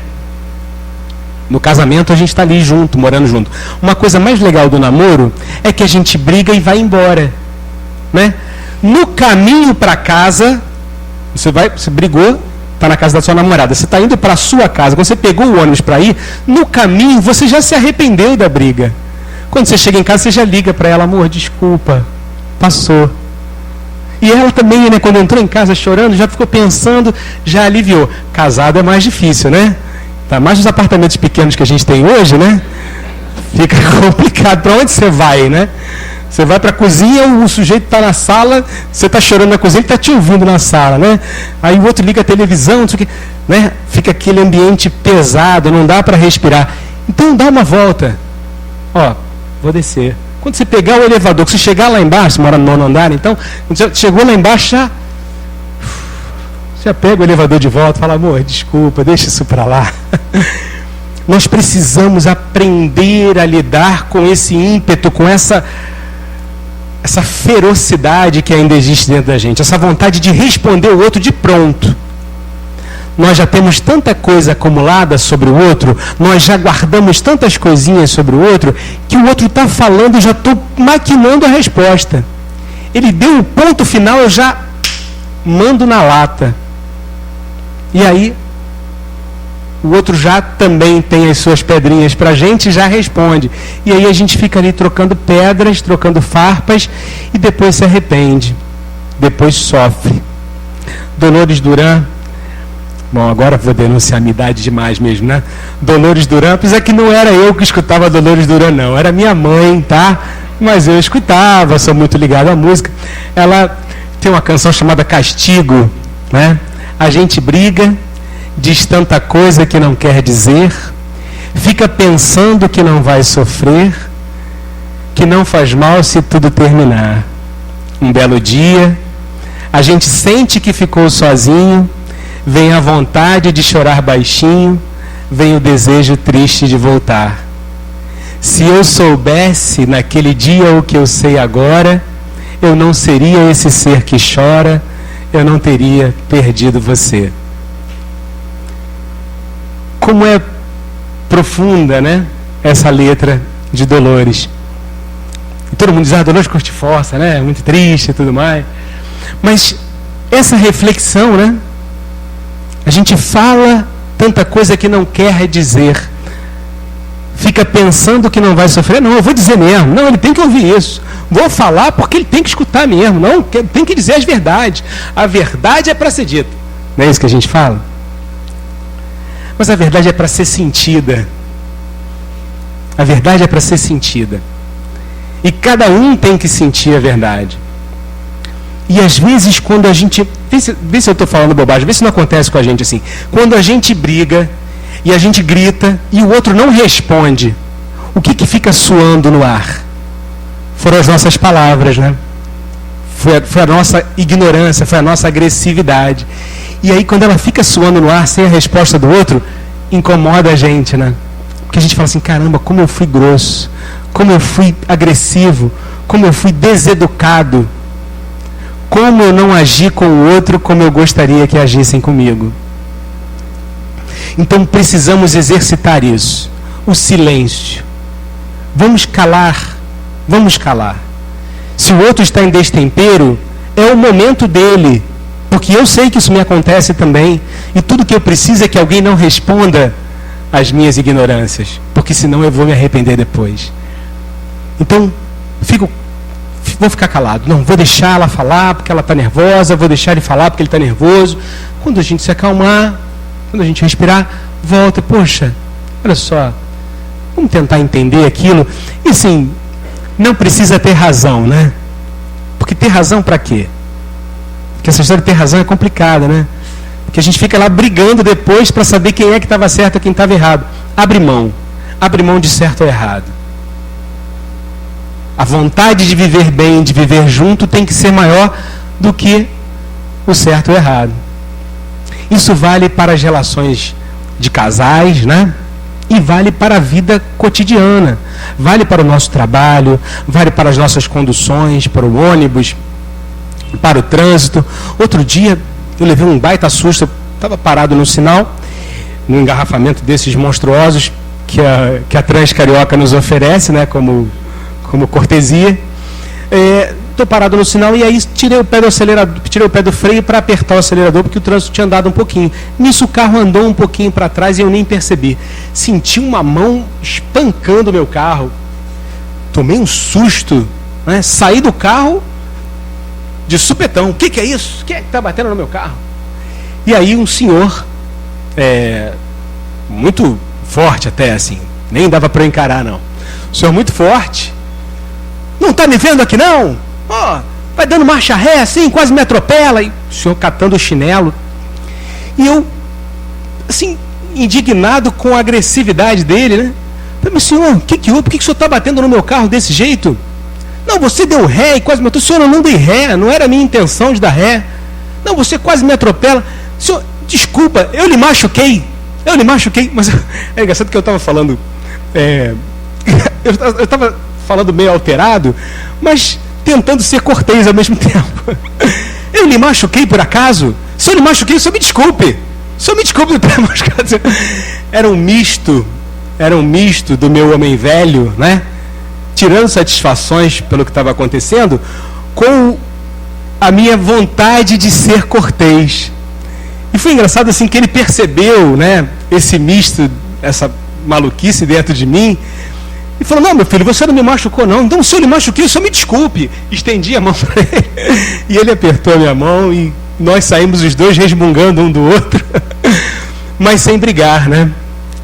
No casamento a gente está ali junto, morando junto. Uma coisa mais legal do namoro é que a gente briga e vai embora. Né? No caminho para casa, você brigou, está na casa da sua namorada, você está indo para a sua casa, quando você pegou o ônibus para ir, no caminho você já se arrependeu da briga. Quando você chega em casa, você já liga para ela, amor, desculpa, passou. E ela também, né, quando entrou em casa chorando, já ficou pensando, já aliviou. Casado é mais difícil, né? Tá mais nos apartamentos pequenos que a gente tem hoje, né? Fica complicado. Para onde você vai, né? Você vai para a cozinha, o sujeito está na sala, você está chorando na cozinha, ele está te ouvindo na sala, né? Aí o outro liga a televisão, não sei o quê, né? Fica aquele ambiente pesado, não dá para respirar. Então dá uma volta. Ó, vou descer. Quando você pegar o elevador, que você chegar lá embaixo, você mora no 9º andar, então, quando você chegou lá embaixo, já pega o elevador de volta e fala, amor, desculpa, deixa isso para lá. Nós precisamos aprender a lidar com esse ímpeto, com essa ferocidade que ainda existe dentro da gente, essa vontade de responder o outro de pronto. Nós já temos tanta coisa acumulada sobre o outro, nós já guardamos tantas coisinhas sobre o outro, que o outro está falando, eu já estou maquinando a resposta. Ele deu o ponto final, eu já mando na lata. E aí, o outro já também tem as suas pedrinhas para a gente e já responde. E aí a gente fica ali trocando pedras, trocando farpas, e depois se arrepende. Depois sofre. Dolores Duran, bom, agora vou denunciar a minha idade demais mesmo, né? Dolores Duran, apesar que não era eu que escutava Dolores Duran, não. Era minha mãe, tá? Mas eu escutava, sou muito ligado à música. Ela tem uma canção chamada Castigo, né? A gente briga, diz tanta coisa que não quer dizer, fica pensando que não vai sofrer, que não faz mal se tudo terminar. Um belo dia, A gente sente que ficou sozinho, vem a vontade de chorar baixinho, vem o desejo triste de voltar. Se eu soubesse naquele dia o que eu sei agora, eu não seria esse ser que chora, eu não teria perdido você. Como é profunda, né? Essa letra de Dolores. E todo mundo diz, Dolores Cortiforça, né? Muito triste e tudo mais. Mas essa reflexão, né? A gente fala tanta coisa que não quer dizer. Fica pensando que não vai sofrer. Não, eu vou dizer mesmo. Não, ele tem que ouvir isso. Vou falar porque ele tem que escutar mesmo. Não, tem que dizer as verdades. A verdade é para ser dita. Não é isso que a gente fala? Mas a verdade é para ser sentida. A verdade é para ser sentida. E cada um tem que sentir a verdade. E às vezes quando a gente... Vê se eu estou falando bobagem. Vê se não acontece com a gente assim. Quando a gente briga e a gente grita e o outro não responde, o que fica soando no ar? Foram as nossas palavras, né? Foi a nossa ignorância, foi a nossa agressividade. E aí quando ela fica soando no ar sem a resposta do outro, incomoda a gente, né? Porque a gente fala assim, caramba, como eu fui grosso, como eu fui agressivo, como eu fui deseducado, como eu não agi com o outro como eu gostaria que agissem comigo. Então precisamos exercitar isso, o silêncio. Vamos calar, vamos calar. Se o outro está em destempero, é o momento dele, porque eu sei que isso me acontece também, e tudo que eu preciso é que alguém não responda às minhas ignorâncias, porque senão eu vou me arrepender depois. Então, vou ficar calado. Não, vou deixar ela falar porque ela está nervosa, vou deixar ele falar porque ele está nervoso. Quando a gente se acalmar, quando a gente respirar, volta. Poxa, olha só, vamos tentar entender aquilo. E assim, não precisa ter razão, né? Porque ter razão para quê? Porque essa história de ter razão é complicada, né? Porque a gente fica lá brigando depois para saber quem é que estava certo e quem estava errado. Abre mão de certo ou errado. A vontade de viver bem, de viver junto, tem que ser maior do que o certo ou errado. Isso vale para as relações de casais, né? E vale para a vida cotidiana. Vale para o nosso trabalho, vale para as nossas conduções, para o ônibus, para o trânsito. Outro dia, eu levei um baita susto. Estava parado no sinal, num engarrafamento desses monstruosos que a Transcarioca nos oferece, né? Como cortesia. Estou parado no sinal e aí tirei o pé do acelerador, tirei o pé do freio para apertar o acelerador, porque o trânsito tinha andado um pouquinho. Nisso o carro andou um pouquinho para trás e eu nem percebi. Senti uma mão espancando o meu carro. Tomei um susto, né? Saí do carro de supetão. O que é isso? Quem é que está batendo no meu carro? E aí um senhor, muito forte até, assim, nem dava para eu encarar, não. Um senhor muito forte. Não está me vendo aqui, não? Vai dando marcha ré, assim, quase me atropela. E o senhor catando o chinelo. E eu, assim, indignado com a agressividade dele, né? Falei, mas senhor, o que houve? Por que o senhor está batendo no meu carro desse jeito? Não, você deu ré e quase me atropelou. Senhor, eu não dei ré, não era a minha intenção de dar ré. Não, você quase me atropela. Senhor, desculpa, eu lhe machuquei. Mas é engraçado que eu estava falando... eu estava falando meio alterado, mas tentando ser cortês ao mesmo tempo. Eu lhe machuquei por acaso? Se eu lhe machuquei, o senhor me desculpe. O senhor me desculpe de ter machucado. Era um misto do meu homem velho, né? Tirando satisfações pelo que estava acontecendo, com a minha vontade de ser cortês. E foi engraçado assim que ele percebeu, né, esse misto, essa maluquice dentro de mim, e falou, não, meu filho, você não me machucou, não. Então, se eu lhe machuquei, o senhor me desculpe. Estendi a mão para ele. E ele apertou a minha mão e nós saímos os dois resmungando um do outro. Mas sem brigar, né?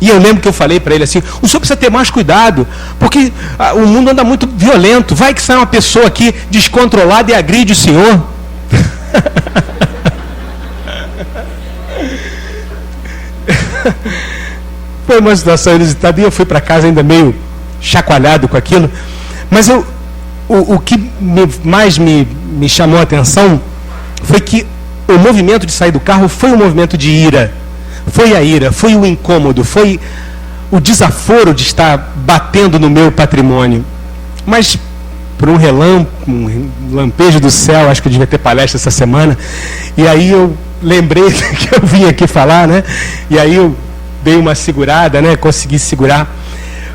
E eu lembro que eu falei para ele assim, o senhor precisa ter mais cuidado, porque o mundo anda muito violento. Vai que sai uma pessoa aqui descontrolada e agride o senhor. Foi uma situação inusitada e eu fui para casa ainda meio chacoalhado com aquilo, mas o que mais me chamou a atenção foi que o movimento de sair do carro foi um movimento de ira. Foi a ira, foi o incômodo, foi o desaforo de estar batendo no meu patrimônio. Mas, por um lampejo do céu, acho que eu devia ter palestra essa semana, e aí eu lembrei que eu vim aqui falar, né? E aí eu dei uma segurada, né? Consegui segurar.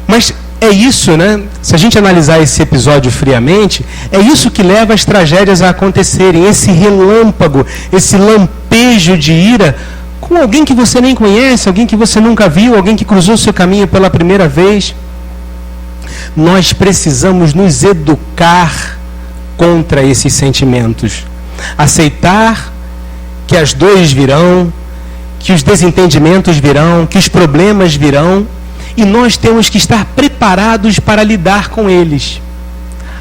Mas é isso, né? Se a gente analisar esse episódio friamente, é isso que leva as tragédias a acontecerem. Esse relâmpago, esse lampejo de ira com alguém que você nem conhece, alguém que você nunca viu, alguém que cruzou o seu caminho pela primeira vez. Nós precisamos nos educar contra esses sentimentos. Aceitar que as dores virão, que os desentendimentos virão, que os problemas virão, e nós temos que estar preparados para lidar com eles.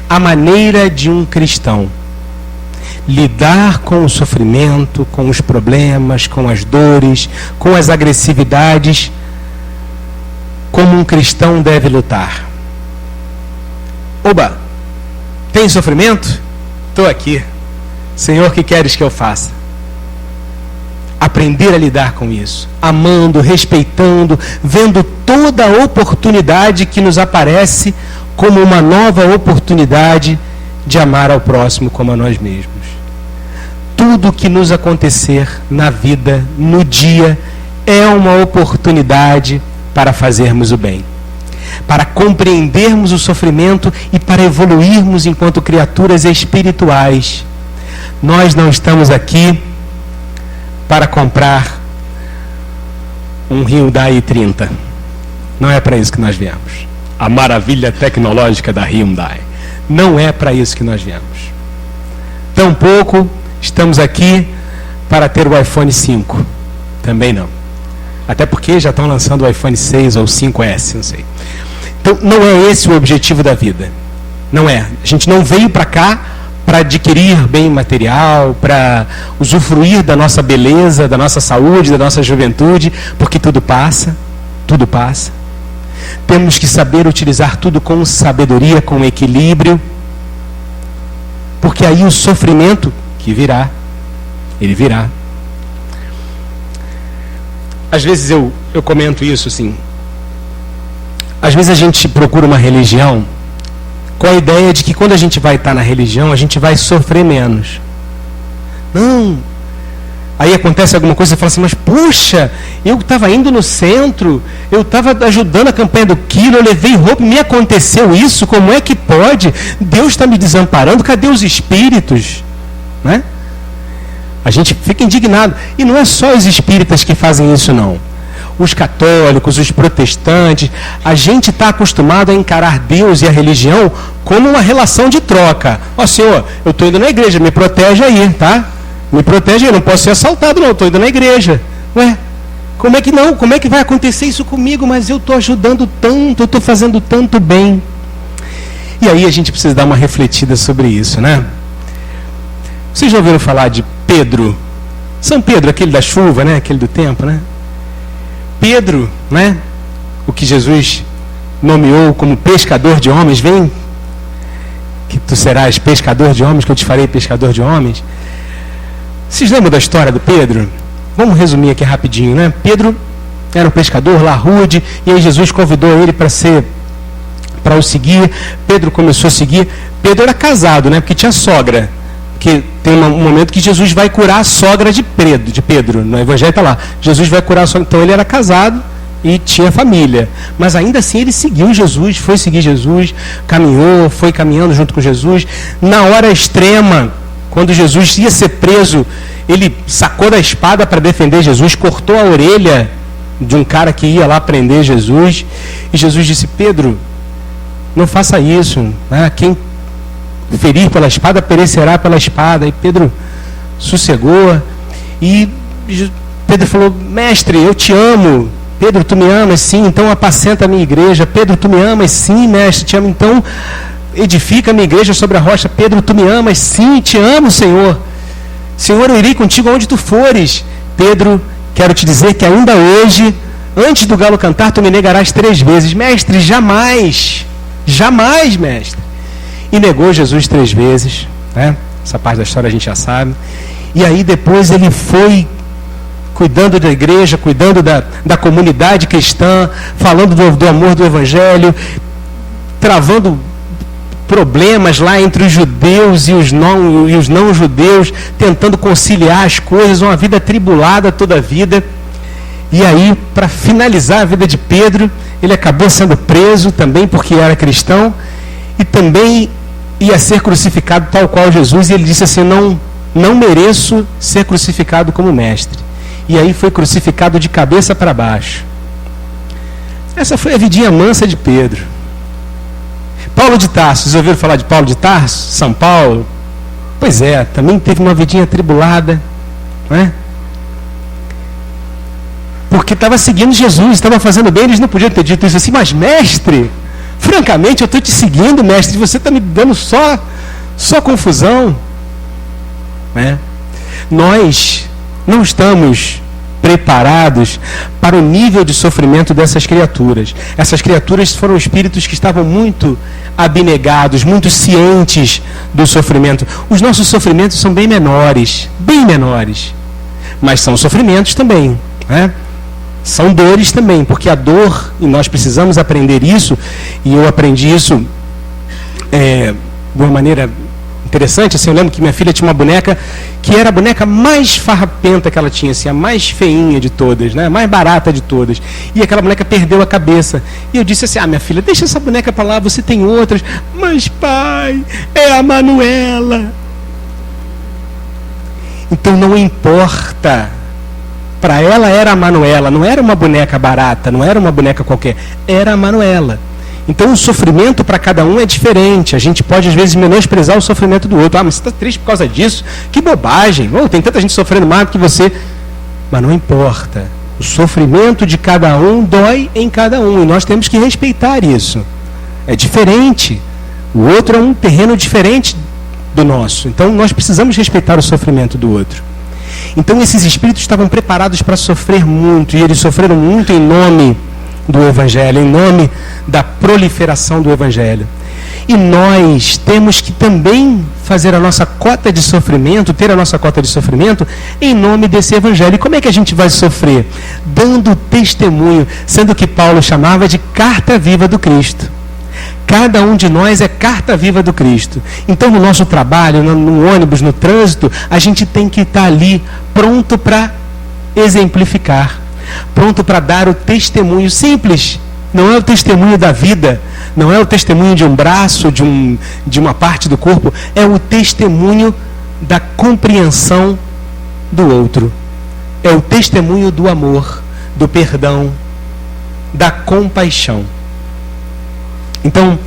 A maneira de um cristão. Lidar com o sofrimento, com os problemas, com as dores, com as agressividades, como um cristão deve lutar. Oba, tem sofrimento? Estou aqui. Senhor, o que queres que eu faça? Aprender a lidar com isso, amando, respeitando, vendo toda a oportunidade que nos aparece como uma nova oportunidade de amar ao próximo como a nós mesmos. Tudo que nos acontecer na vida, no dia, é uma oportunidade para fazermos o bem, para compreendermos o sofrimento e para evoluirmos enquanto criaturas espirituais. Nós não estamos aqui para comprar um Hyundai 30. Não é para isso que nós viemos. A maravilha tecnológica da Hyundai. Não é para isso que nós viemos. Tampouco estamos aqui para ter o iPhone 5. Também não. Até porque já estão lançando o iPhone 6 ou 5S, não sei. Então, não é esse o objetivo da vida. Não é. A gente não veio para cá para adquirir bem material, para usufruir da nossa beleza, da nossa saúde, da nossa juventude, porque tudo passa, tudo passa. Temos que saber utilizar tudo com sabedoria, com equilíbrio, porque aí o sofrimento que virá, ele virá. Às vezes eu comento isso assim, às vezes a gente procura uma religião com a ideia de que quando a gente vai estar na religião, a gente vai sofrer menos. Não. Aí acontece alguma coisa e você fala assim, mas puxa, eu estava indo no centro, eu estava ajudando a campanha do quilo, eu levei roupa, me aconteceu isso, como é que pode? Deus está me desamparando, cadê os espíritos? Né? A gente fica indignado. E não é só os espíritas que fazem isso, não. Os católicos, os protestantes, a gente está acostumado a encarar Deus e a religião como uma relação de troca. Ó, Senhor, eu estou indo na igreja, me protege aí, tá? Me protege aí, não posso ser assaltado não, estou indo na igreja. Ué, como é que não? Como é que vai acontecer isso comigo? Mas eu estou ajudando tanto, eu estou fazendo tanto bem. E aí a gente precisa dar uma refletida sobre isso, né? Vocês já ouviram falar de Pedro? São Pedro, aquele da chuva, né? Aquele do tempo, né? Pedro, né? O que Jesus nomeou como pescador de homens, vem que tu serás pescador de homens, que eu te farei pescador de homens. Vocês lembram da história do Pedro? Vamos resumir aqui rapidinho, né? Pedro era um pescador lá rude, e aí Jesus convidou ele para o seguir. Pedro começou a seguir. Pedro era casado, né? Porque tinha sogra. Que tem um momento que Jesus vai curar a sogra de Pedro, no Evangelho está lá. Jesus vai curar a sogra, então ele era casado e tinha família. Mas ainda assim ele seguiu Jesus, foi seguir Jesus, caminhou, foi caminhando junto com Jesus. Na hora extrema, quando Jesus ia ser preso, ele sacou da espada para defender Jesus, cortou a orelha de um cara que ia lá prender Jesus. E Jesus disse, Pedro, não faça isso, né? Quem ferir pela espada, perecerá pela espada. E Pedro sossegou. E Pedro falou, mestre, eu te amo. Pedro, tu me amas? Sim, então apacenta a minha igreja. Pedro, tu me amas? Sim, mestre, te amo. Então edifica a minha igreja sobre a rocha. Pedro, tu me amas? Sim, te amo, Senhor. Senhor, eu irei contigo aonde tu fores. Pedro, quero te dizer que ainda hoje, antes do galo cantar, tu me negarás 3 vezes. Mestre, jamais. Jamais, mestre. E negou Jesus 3 vezes, né? Essa parte da história a gente já sabe. E aí depois ele foi cuidando da igreja, cuidando da comunidade cristã, falando do amor do Evangelho, travando problemas lá entre os judeus e os não judeus, tentando conciliar as coisas, uma vida atribulada toda a vida. E aí, para finalizar a vida de Pedro, ele acabou sendo preso também porque era cristão e também ia ser crucificado tal qual Jesus. E ele disse assim: não mereço ser crucificado como mestre. E aí foi crucificado de cabeça para baixo. Essa foi a vidinha mansa de Pedro. Paulo de Tarso, vocês ouviram falar de Paulo de Tarso? São Paulo? Pois é, também teve uma vidinha atribulada, não é? Porque estava seguindo Jesus, estava fazendo bem, eles não podiam ter dito isso assim: mas mestre, francamente eu estou te seguindo, mestre, você está me dando só confusão. Né? Nós não estamos preparados para o nível de sofrimento dessas criaturas. Essas criaturas foram espíritos que estavam muito abnegados, muito cientes do sofrimento. Os nossos sofrimentos são bem menores, mas são sofrimentos também, né? São dores também, porque a dor, e nós precisamos aprender isso, e eu aprendi isso de uma maneira interessante. Assim, eu lembro que minha filha tinha uma boneca que era a boneca mais farrapenta que ela tinha, assim, a mais feinha de todas, né? A mais barata de todas. E aquela boneca perdeu a cabeça. E eu disse assim: minha filha, deixa essa boneca para lá, você tem outras. Mas pai, é a Manuela. Então não importa. Para ela era a Manuela, não era uma boneca barata, não era uma boneca qualquer, era a Manuela. Então o sofrimento para cada um é diferente. A gente pode às vezes menosprezar o sofrimento do outro. Mas você está triste por causa disso? Que bobagem! Tem tanta gente sofrendo mais do que você. Mas não importa. O sofrimento de cada um dói em cada um. E nós temos que respeitar isso. É diferente. O outro é um terreno diferente do nosso. Então nós precisamos respeitar o sofrimento do outro. Então esses espíritos estavam preparados para sofrer muito. E eles sofreram muito em nome do Evangelho, em nome da proliferação do Evangelho. E nós temos que também fazer a nossa cota de sofrimento, ter a nossa cota de sofrimento em nome desse Evangelho. E como é que a gente vai sofrer? Dando testemunho, sendo que Paulo chamava de carta viva do Cristo. Cada um de nós é carta viva do Cristo. Então no nosso trabalho, no ônibus, no trânsito, a gente tem que estar ali pronto para exemplificar, pronto para dar o testemunho simples. Não é o testemunho da vida, não é o testemunho de um braço, de uma parte do corpo, é o testemunho da compreensão do outro. É o testemunho do amor, do perdão, da compaixão. Então,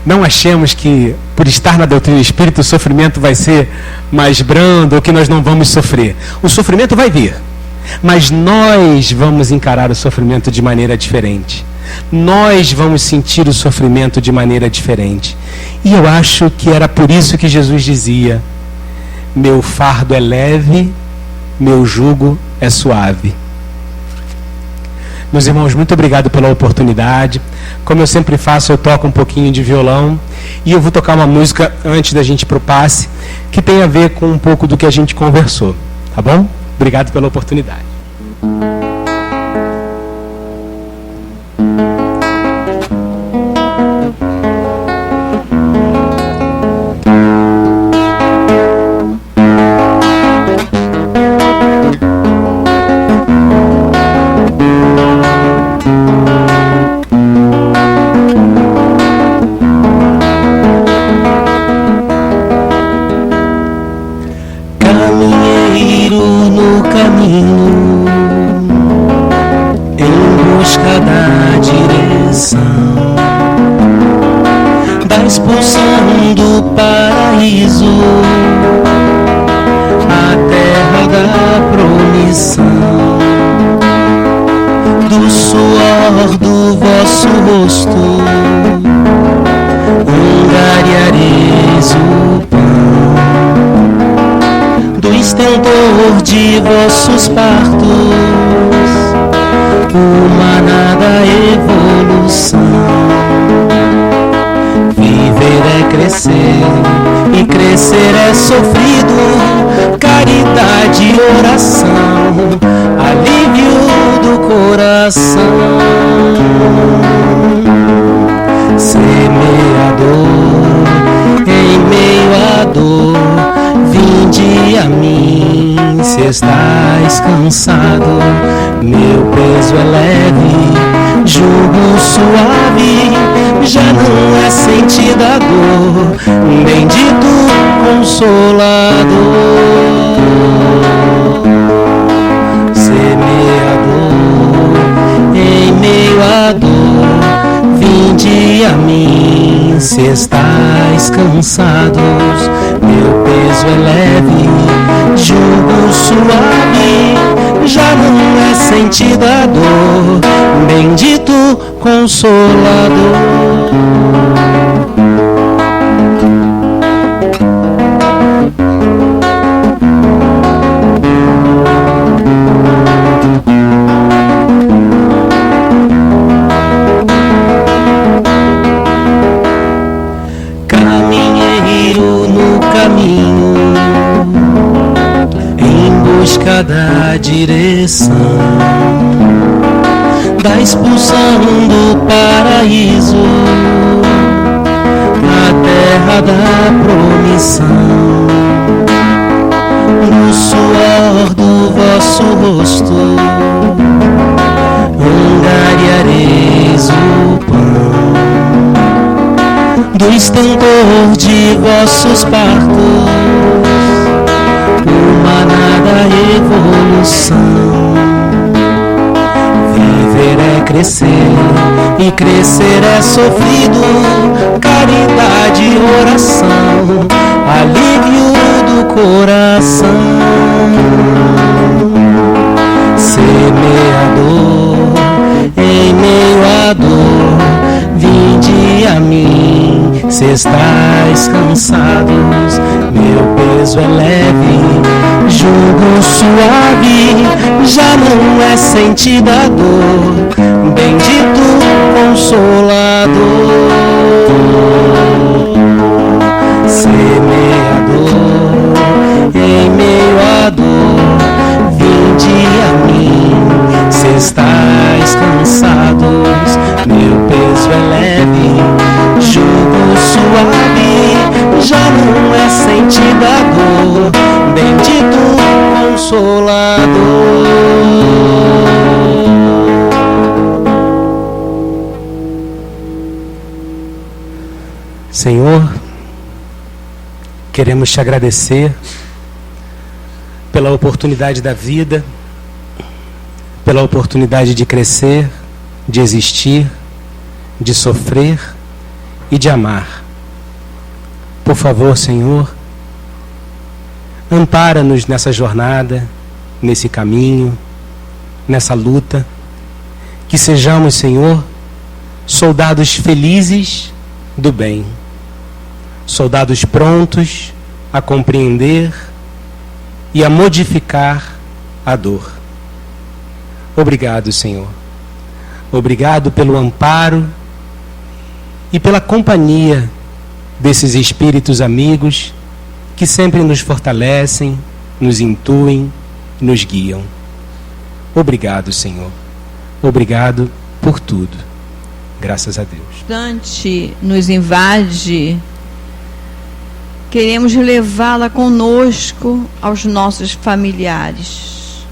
não achemos que por estar na doutrina espírita o sofrimento vai ser mais brando ou que nós não vamos sofrer. O sofrimento vai vir, mas nós vamos encarar o sofrimento de maneira diferente. Nós vamos sentir o sofrimento de maneira diferente. E eu acho que era por isso que Jesus dizia: meu fardo é leve, meu jugo é suave. Meus irmãos, muito obrigado pela oportunidade. Como eu sempre faço, eu toco um pouquinho de violão. E eu vou tocar uma música antes da gente ir para o passe, que tem a ver com um pouco do que a gente conversou. Tá bom? Obrigado pela oportunidade. De vossos partos, uma nada evolução. Viver é crescer, e crescer é sofrido, caridade e oração, alívio do coração. Semeador, em meio à dor, vinde a mim, se estás cansado. Meu peso é leve, jugo suave, já não é sentida a dor. Bendito Consolador, semeador, em meio à dor, vinde a mim, se estáis cansados. Meu peso é leve, jugo suave, já não é sentida a dor. Bendito Consolador. Da direção da expulsão do paraíso, a terra da promissão. No suor do vosso rosto angariareis o pão, do estentor de vossos partos o maná da evolução. Viver é crescer, e crescer é sofrido, caridade e oração, alívio do coração. Semeador, em meio à dor, vinde a mim, se estáis cansados. Meu peso é leve, jugo suave, já não é sentida a dor. Bendito Consolador, semeador, em meio à dor, vinde a mim, se estáis cansados. Meu peso é leve, jugo suave, já não é sentida a dor. Bendito Consolador. Senhor, queremos te agradecer pela oportunidade da vida, pela oportunidade de crescer, de existir, de sofrer e de amar. Por favor, Senhor, ampara-nos nessa jornada, nesse caminho, nessa luta. Que sejamos, Senhor, soldados felizes do bem, soldados prontos a compreender e a modificar a dor. Obrigado, Senhor. Obrigado pelo amparo e pela companhia desses espíritos amigos que sempre nos fortalecem, nos intuem, nos guiam. Obrigado, Senhor. Obrigado por tudo. Graças a Deus. Bastante nos invade, queremos levá-la conosco aos nossos familiares.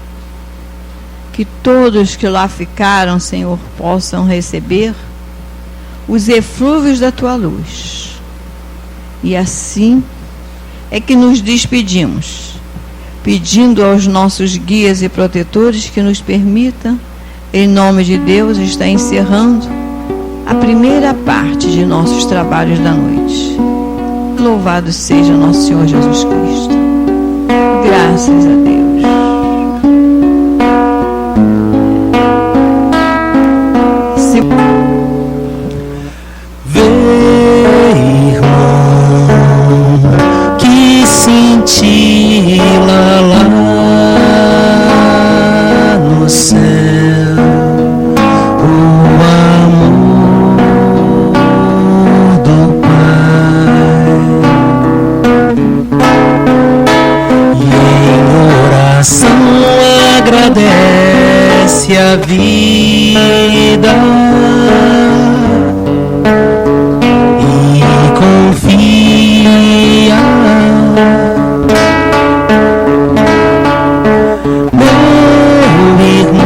Que todos que lá ficaram, Senhor, possam receber os eflúvios da Tua luz. E assim é que nos despedimos, pedindo aos nossos guias e protetores que nos permitam, em nome de Deus, estar encerrando a primeira parte de nossos trabalhos da noite. Louvado seja nosso Senhor Jesus Cristo. Graças a Deus. Cintila lá no céu, o amor do Pai, e oferece a vida e confia. Meu irmão,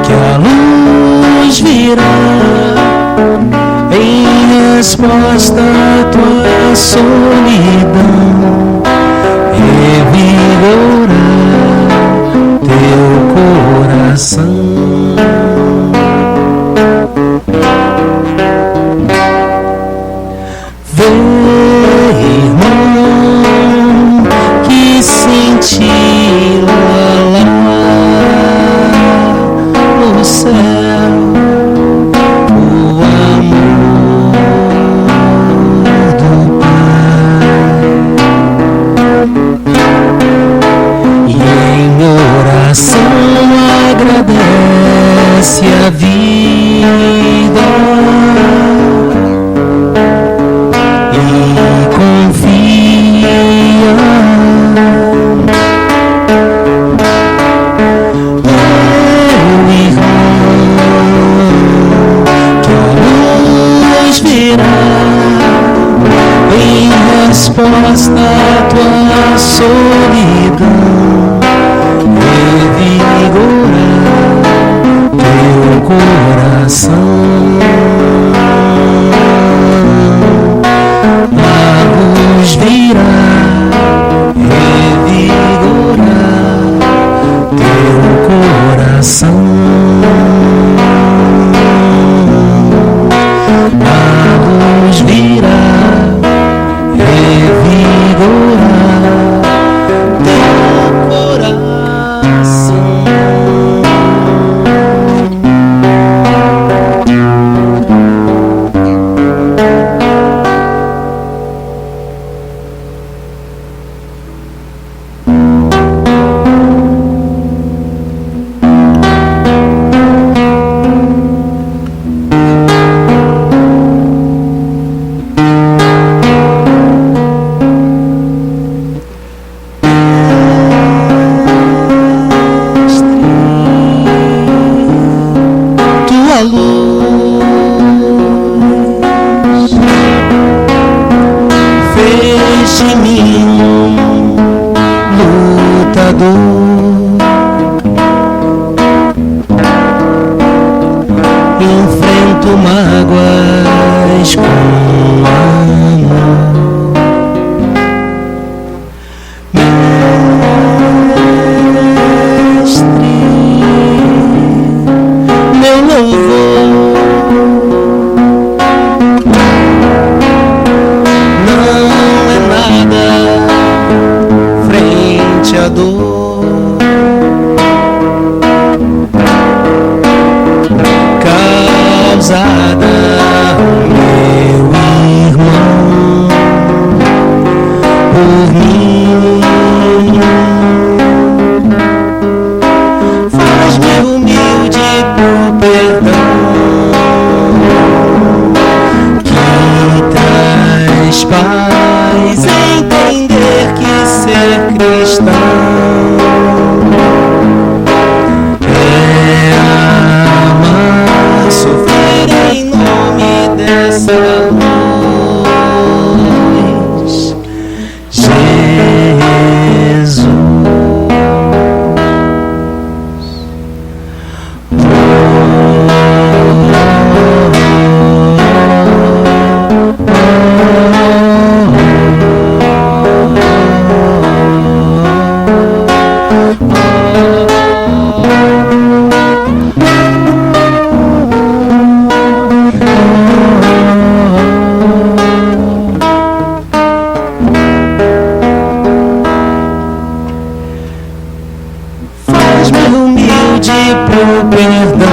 que a luz virá em resposta à tua solidão, revigorar teu coração. Vê, irmão, que cintila lá no céu o amor do Pai, e em oração agradece a vida e confia. Meu irmão, que a luz virá em resposta à tua solidão, revigorar teu coração. A luz virá, revigorar teu coração. A luz virá, revigorar teu coração. Tua luz fez de mim lutador, enfrento mágoas com amor. Mestre, meu louvor não é nada frente à dor causada, meu irmão, por mim. Faz-me humilde pro perdão que traz paz, entender que ser cristão é amar, sofrer em nome dessa luz. Jesus. Faz-me humilde pro perdão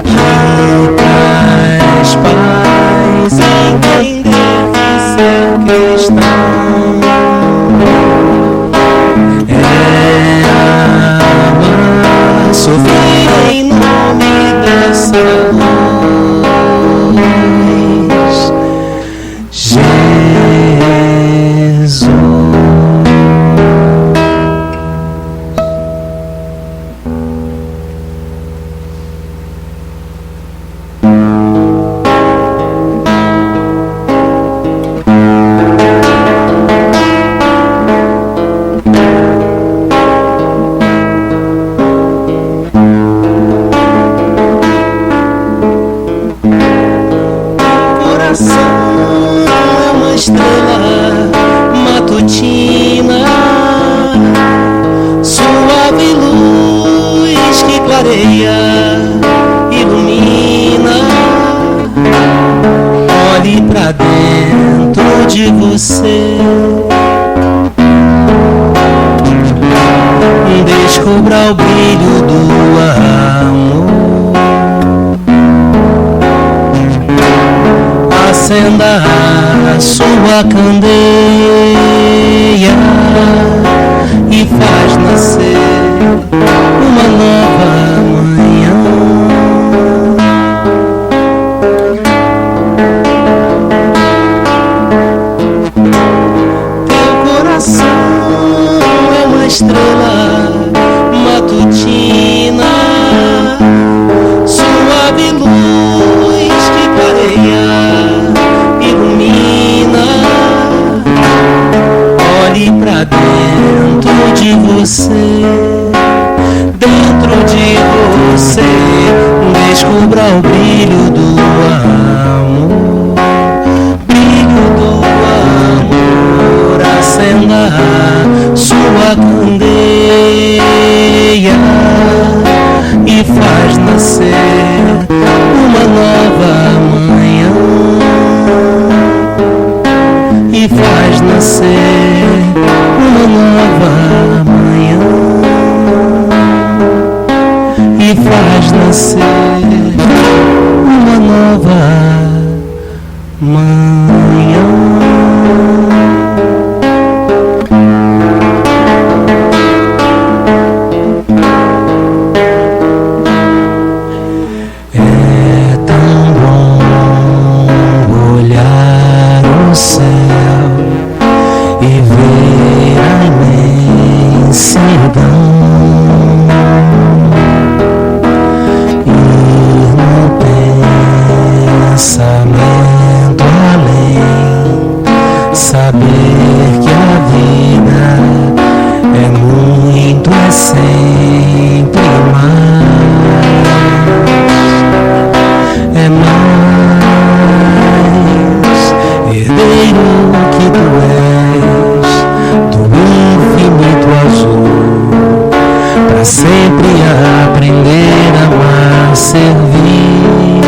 que traz paz, entender que ser cristão é amar, sofrer em nome dessa luz. Jesus. clareia, ilumina. Olhe pra dentro de você, descubra o brilho do amor. Acenda a sua candeia e faz nascer uma nova manhã. Teu coração é uma estrela matutina, suave luz que clareia, ilumina. Olhe pra dentro de você, dentro de você, descubra o brilho do amor, brilho do amor. Acenda a sua candeia e faz nascer uma nova manhã, e faz nascer uma nova manhã, e faz nascer uma nova manhã. É tão bom olhar o céu e ver a imensidão, ir no pensamento além, saber que a vida é muito, é sempre mais, é mais, herdeiro que tu és do infinito azul, pra sempre aprender a amar, servir.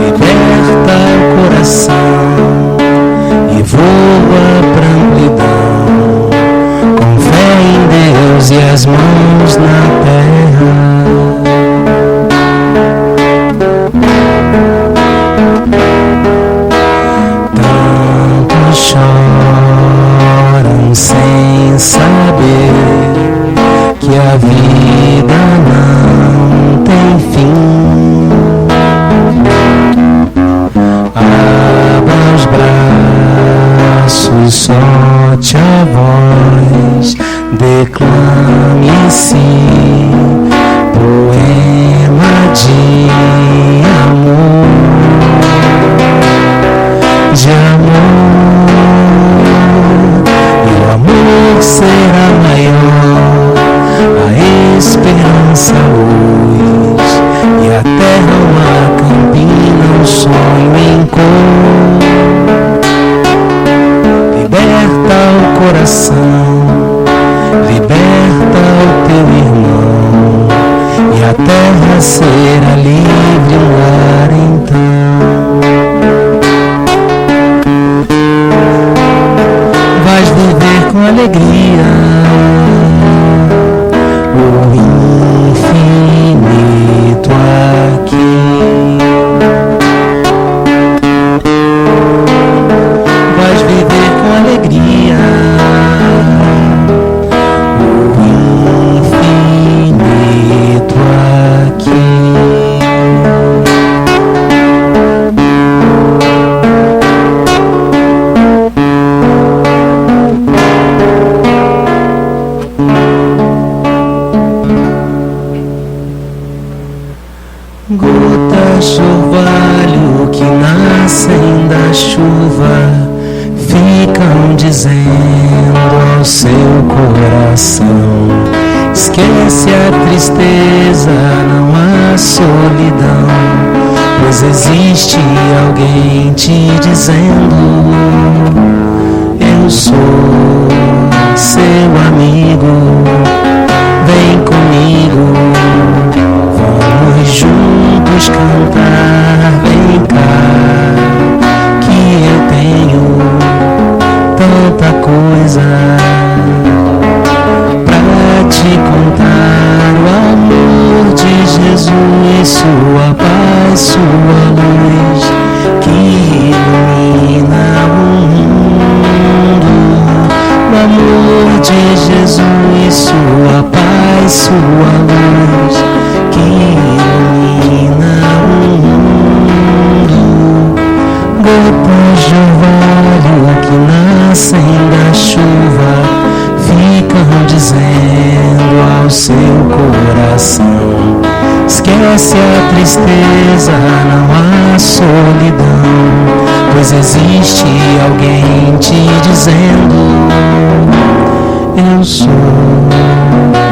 Liberta o coração e voa pra amplidão, com fé em Deus e as mãos na terra. Tantos choram sem saber que a vida não tem fim. Abra os braços, solte a voz, declame sim, poema de amor, de amor. E o amor será maior, a esperança luz, e a terra uma campina, um sonho em cor. Liberta o coração, liberta o teu irmão, e a terra será livre, um lar então. Vais viver com alegria o infinito aqui. Vais viver com alegria o infinito aqui. Gotas de orvalho que nascem da chuva ficam dizendo ao seu coração: esquece a tristeza, não há solidão, pois existe alguém te dizendo: eu sou seu amigo, vem comigo. paz, sua luz que ilumina o mundo. Gotas de orvalho que nascem da chuva ficam dizendo ao seu coração: esquece a tristeza, não há solidão, pois existe alguém te dizendo: eu sou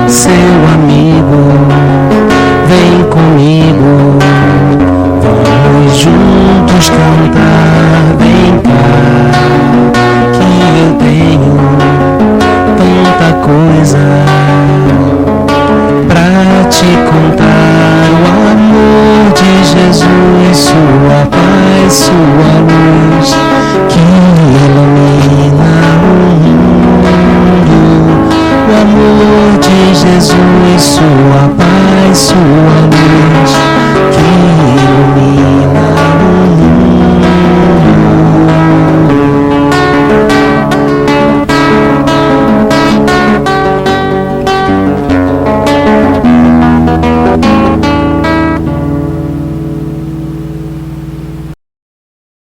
seu amigo, vem comigo, vamos juntos cantar, vem cá, que eu tenho tanta coisa pra te contar. O amor de Jesus, sua paz, sua luz que ilumina o mundo. O amor de Jesus, sua paz, sua luz que